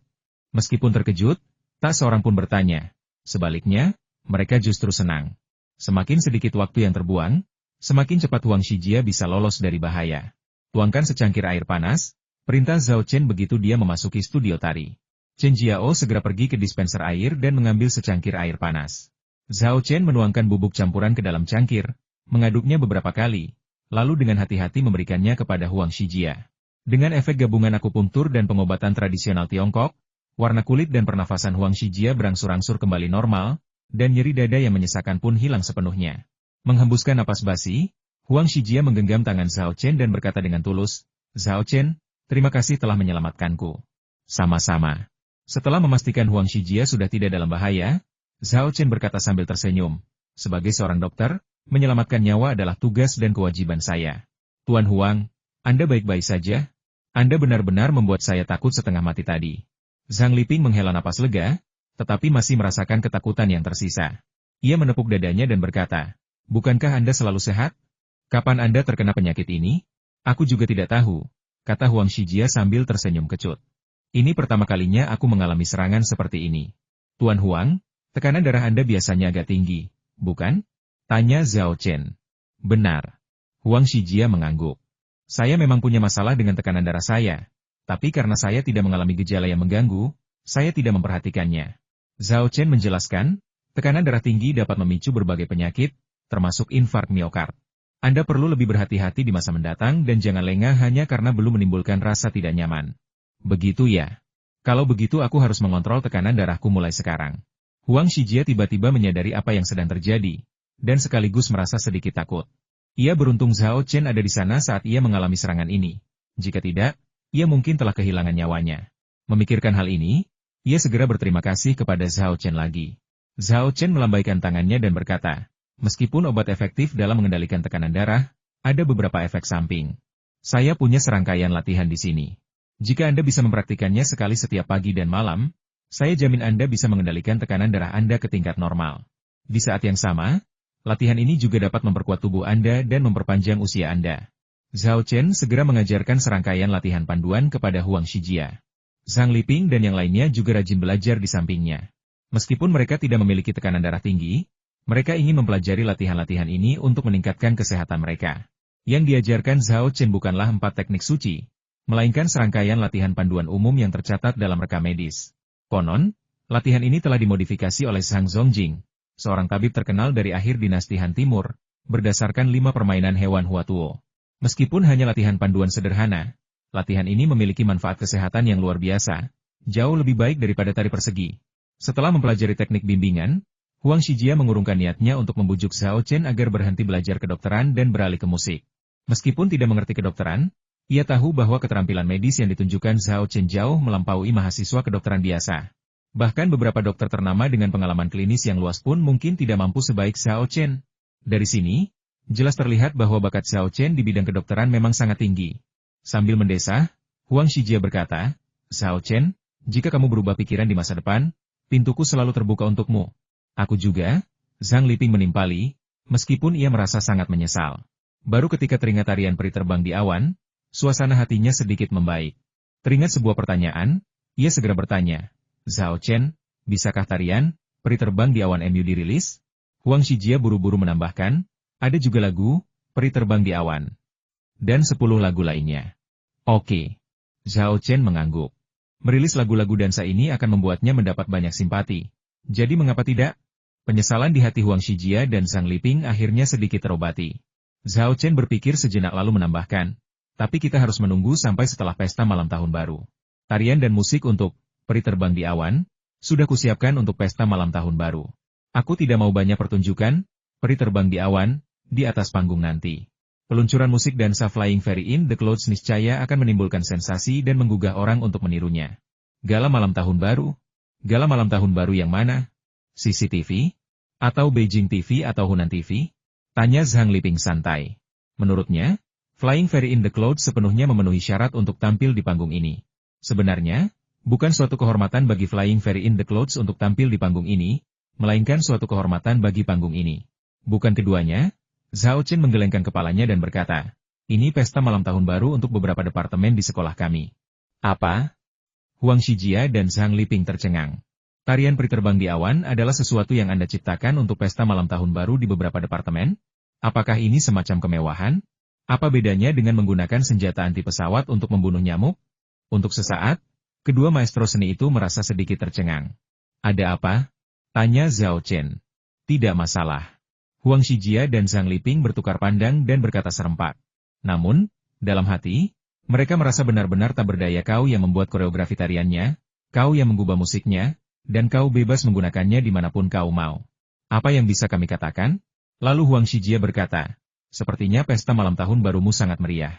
Meskipun terkejut, tak seorang pun bertanya. Sebaliknya, mereka justru senang. Semakin sedikit waktu yang terbuang, semakin cepat Huang Shijia bisa lolos dari bahaya. Tuangkan secangkir air panas, perintah Zhao Chen begitu dia memasuki studio tari. Chen Jiao segera pergi ke dispenser air dan mengambil secangkir air panas. Zhao Chen menuangkan bubuk campuran ke dalam cangkir, mengaduknya beberapa kali, lalu dengan hati-hati memberikannya kepada Huang Shijia. Dengan efek gabungan akupunktur dan pengobatan tradisional Tiongkok, warna kulit dan pernafasan Huang Shijia berangsur-angsur kembali normal, dan nyeri dada yang menyesakan pun hilang sepenuhnya. Menghembuskan napas basi, Huang Shijia menggenggam tangan Zhao Chen dan berkata dengan tulus, "Zhao Chen, terima kasih telah menyelamatkanku." "Sama-sama." Setelah memastikan Huang Shijia sudah tidak dalam bahaya, Zhao Chen berkata sambil tersenyum, "Sebagai seorang dokter, menyelamatkan nyawa adalah tugas dan kewajiban saya. Tuan Huang, Anda baik-baik saja? Anda benar-benar membuat saya takut setengah mati tadi." Zhang Liping menghela napas lega, tetapi masih merasakan ketakutan yang tersisa. Ia menepuk dadanya dan berkata, "Bukankah Anda selalu sehat? Kapan Anda terkena penyakit ini?" "Aku juga tidak tahu," kata Huang Shijia sambil tersenyum kecut. "Ini pertama kalinya aku mengalami serangan seperti ini." "Tuan Huang, tekanan darah Anda biasanya agak tinggi, bukan?" tanya Zhao Chen. "Benar." Huang Shijia mengangguk. "Saya memang punya masalah dengan tekanan darah saya. Tapi karena saya tidak mengalami gejala yang mengganggu, saya tidak memperhatikannya." Zhao Chen menjelaskan, tekanan darah tinggi dapat memicu berbagai penyakit, termasuk infark miokard. Anda perlu lebih berhati-hati di masa mendatang dan jangan lengah hanya karena belum menimbulkan rasa tidak nyaman. "Begitu ya. Kalau begitu aku harus mengontrol tekanan darahku mulai sekarang." Huang Shijia tiba-tiba menyadari apa yang sedang terjadi, dan sekaligus merasa sedikit takut. Ia beruntung Zhao Chen ada di sana saat ia mengalami serangan ini. Jika tidak, ia mungkin telah kehilangan nyawanya. Memikirkan hal ini, ia segera berterima kasih kepada Zhao Chen lagi. Zhao Chen melambaikan tangannya dan berkata, "Meskipun obat efektif dalam mengendalikan tekanan darah, ada beberapa efek samping. Saya punya serangkaian latihan di sini. Jika Anda bisa mempraktikannya sekali setiap pagi dan malam, saya jamin Anda bisa mengendalikan tekanan darah Anda ke tingkat normal. Di saat yang sama, latihan ini juga dapat memperkuat tubuh Anda dan memperpanjang usia Anda." Zhao Chen segera mengajarkan serangkaian latihan panduan kepada Huang Shijia. Zhang Liping dan yang lainnya juga rajin belajar di sampingnya. Meskipun mereka tidak memiliki tekanan darah tinggi, mereka ingin mempelajari latihan-latihan ini untuk meningkatkan kesehatan mereka. Yang diajarkan Zhao Chen bukanlah 4 teknik suci, melainkan serangkaian latihan panduan umum yang tercatat dalam rekam medis. Konon, latihan ini telah dimodifikasi oleh Zhang Zongjing, seorang tabib terkenal dari akhir dinasti Han Timur, berdasarkan 5 permainan hewan Huatuo. Meskipun hanya latihan panduan sederhana, latihan ini memiliki manfaat kesehatan yang luar biasa, jauh lebih baik daripada tari persegi. Setelah mempelajari teknik bimbingan, Huang Shijia mengurungkan niatnya untuk membujuk Zhao Chen agar berhenti belajar kedokteran dan beralih ke musik. Meskipun tidak mengerti kedokteran, Ia tahu bahwa keterampilan medis yang ditunjukkan Zhao Chen jauh melampaui mahasiswa kedokteran biasa. Bahkan beberapa dokter ternama dengan pengalaman klinis yang luas pun mungkin tidak mampu sebaik Zhao Chen. Dari sini, jelas terlihat bahwa bakat Zhao Chen di bidang kedokteran memang sangat tinggi. Sambil mendesah, Huang Shijia berkata, "Zhao Chen, jika kamu berubah pikiran di masa depan, pintuku selalu terbuka untukmu." "Aku juga," Zhang Liping menimpali, meskipun ia merasa sangat menyesal. Baru ketika teringat tarian peri terbang di awan, suasana hatinya sedikit membaik. Teringat sebuah pertanyaan, ia segera bertanya, "Zhao Chen, bisakah tarian peri terbang di awan MU dirilis?" Huang Shijia buru-buru menambahkan, "Ada juga lagu peri terbang di awan. Dan 10 lagu lainnya." "Oke." Zhao Chen mengangguk. Merilis lagu-lagu dansa ini akan membuatnya mendapat banyak simpati. Jadi mengapa tidak? Penyesalan di hati Huang Shijia dan Zhang Liping akhirnya sedikit terobati. Zhao Chen berpikir sejenak lalu menambahkan, "Tapi kita harus menunggu sampai setelah pesta malam tahun baru. Tarian dan musik untuk peri terbang di awan sudah kusiapkan untuk pesta malam tahun baru. Aku tidak mau banyak pertunjukan peri terbang di awan di atas panggung nanti. Peluncuran musik dansa Flying Fairy in the Clouds niscaya akan menimbulkan sensasi dan menggugah orang untuk menirunya." "Gala malam tahun baru? Gala malam tahun baru yang mana? CCTV? Atau Beijing TV atau Hunan TV?" tanya Zhang Liping santai. Menurutnya, Flying Fairy in the Clouds sepenuhnya memenuhi syarat untuk tampil di panggung ini. Sebenarnya, bukan suatu kehormatan bagi Flying Fairy in the Clouds untuk tampil di panggung ini, melainkan suatu kehormatan bagi panggung ini. Bukan keduanya. Zhao Chen menggelengkan kepalanya dan berkata, "Ini pesta malam tahun baru untuk beberapa departemen di sekolah kami." "Apa?" Huang Shijia dan Zhang Liping tercengang. "Tarian peri terbang di awan adalah sesuatu yang Anda ciptakan untuk pesta malam tahun baru di beberapa departemen? Apakah ini semacam kemewahan? Apa bedanya dengan menggunakan senjata anti pesawat untuk membunuh nyamuk?" Untuk sesaat, kedua maestro seni itu merasa sedikit tercengang. "Ada apa?" tanya Zhao Chen. "Tidak masalah." Huang Shijia dan Zhang Liping bertukar pandang dan berkata serempak. Namun, dalam hati, mereka merasa benar-benar tak berdaya. "Kau yang membuat koreografi tariannya, kau yang mengubah musiknya, dan kau bebas menggunakannya dimanapun kau mau. Apa yang bisa kami katakan?" Lalu Huang Shijia berkata, "Sepertinya pesta malam tahun barumu sangat meriah.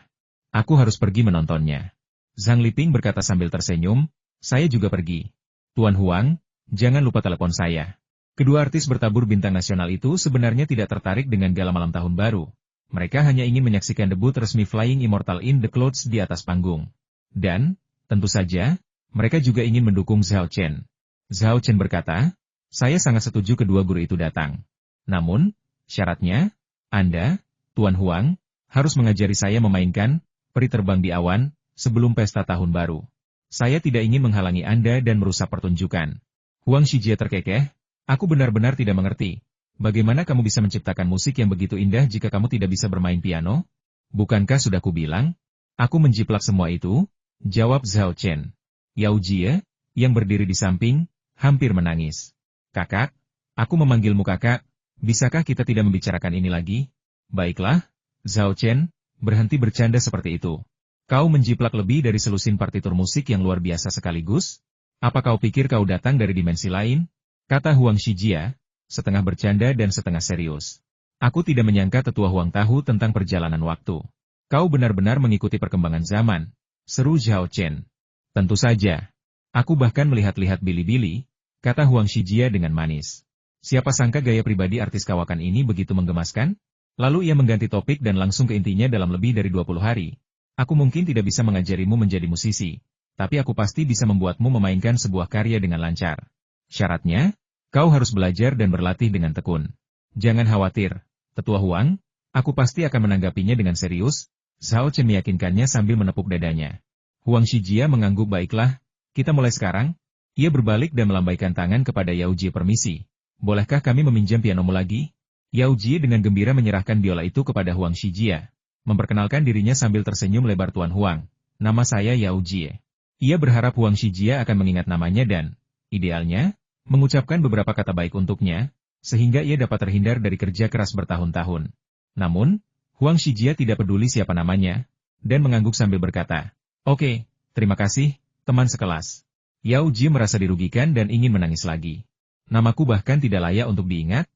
Aku harus pergi menontonnya." Zhang Liping berkata sambil tersenyum, "Saya juga pergi. Tuan Huang, jangan lupa telepon saya." Kedua artis bertabur bintang nasional itu sebenarnya tidak tertarik dengan gala malam tahun baru. Mereka hanya ingin menyaksikan debut resmi Flying Immortal in the Clouds di atas panggung. Dan, tentu saja, mereka juga ingin mendukung Zhao Chen. Zhao Chen berkata, "Saya sangat setuju kedua guru itu datang. Namun, syaratnya, Anda, Tuan Huang, harus mengajari saya memainkan peri terbang di awan sebelum pesta tahun baru. Saya tidak ingin menghalangi Anda dan merusak pertunjukan." Huang Shijia terkekeh, "Aku benar-benar tidak mengerti. Bagaimana kamu bisa menciptakan musik yang begitu indah jika kamu tidak bisa bermain piano? Bukankah sudah kubilang? Aku menjiplak semua itu," jawab Zhao Chen. Yao Jie, yang berdiri di samping, hampir menangis. "Kakak, aku memanggilmu kakak, bisakah kita tidak membicarakan ini lagi?" "Baiklah, Zhao Chen, berhenti bercanda seperti itu. Kau menjiplak lebih dari selusin partitur musik yang luar biasa sekaligus? Apa kau pikir kau datang dari dimensi lain?" kata Huang Shijia, setengah bercanda dan setengah serius. "Aku tidak menyangka tetua Huang tahu tentang perjalanan waktu. Kau benar-benar mengikuti perkembangan zaman," seru Zhao Chen. "Tentu saja. Aku bahkan melihat-lihat Bili-Bili," kata Huang Shijia dengan manis. Siapa sangka gaya pribadi artis kawakan ini begitu menggemaskan? Lalu ia mengganti topik dan langsung ke intinya dalam lebih dari 20 hari. "Aku mungkin tidak bisa mengajarimu menjadi musisi, tapi aku pasti bisa membuatmu memainkan sebuah karya dengan lancar. Syaratnya, kau harus belajar dan berlatih dengan tekun. Jangan khawatir, Tetua Huang, aku pasti akan menanggapinya dengan serius," Zhao Chen meyakinkannya sambil menepuk dadanya. Huang Shijia mengangguk. "Baiklah, kita mulai sekarang." Ia berbalik dan melambaikan tangan kepada Yao Jie. "Permisi, bolehkah kami meminjam pianomu lagi?" Yao Jie dengan gembira menyerahkan biola itu kepada Huang Shijia, memperkenalkan dirinya sambil tersenyum lebar. "Tuan Huang, nama saya Yao Jie." Ia berharap Huang Shijia akan mengingat namanya dan, idealnya, mengucapkan beberapa kata baik untuknya, sehingga ia dapat terhindar dari kerja keras bertahun-tahun. Namun, Huang Shijia tidak peduli siapa namanya, dan mengangguk sambil berkata, "Oke, terima kasih, teman sekelas." Yao Jie merasa dirugikan dan ingin menangis lagi. "Namaku bahkan tidak layak untuk diingat?"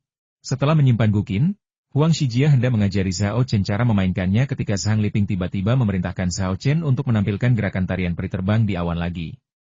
Setelah menyimpan gukin, Huang Shijia hendak mengajari Zhao Chen cara memainkannya ketika Zhang Liping tiba-tiba memerintahkan Zhao Chen untuk menampilkan gerakan tarian peri terbang di awan lagi.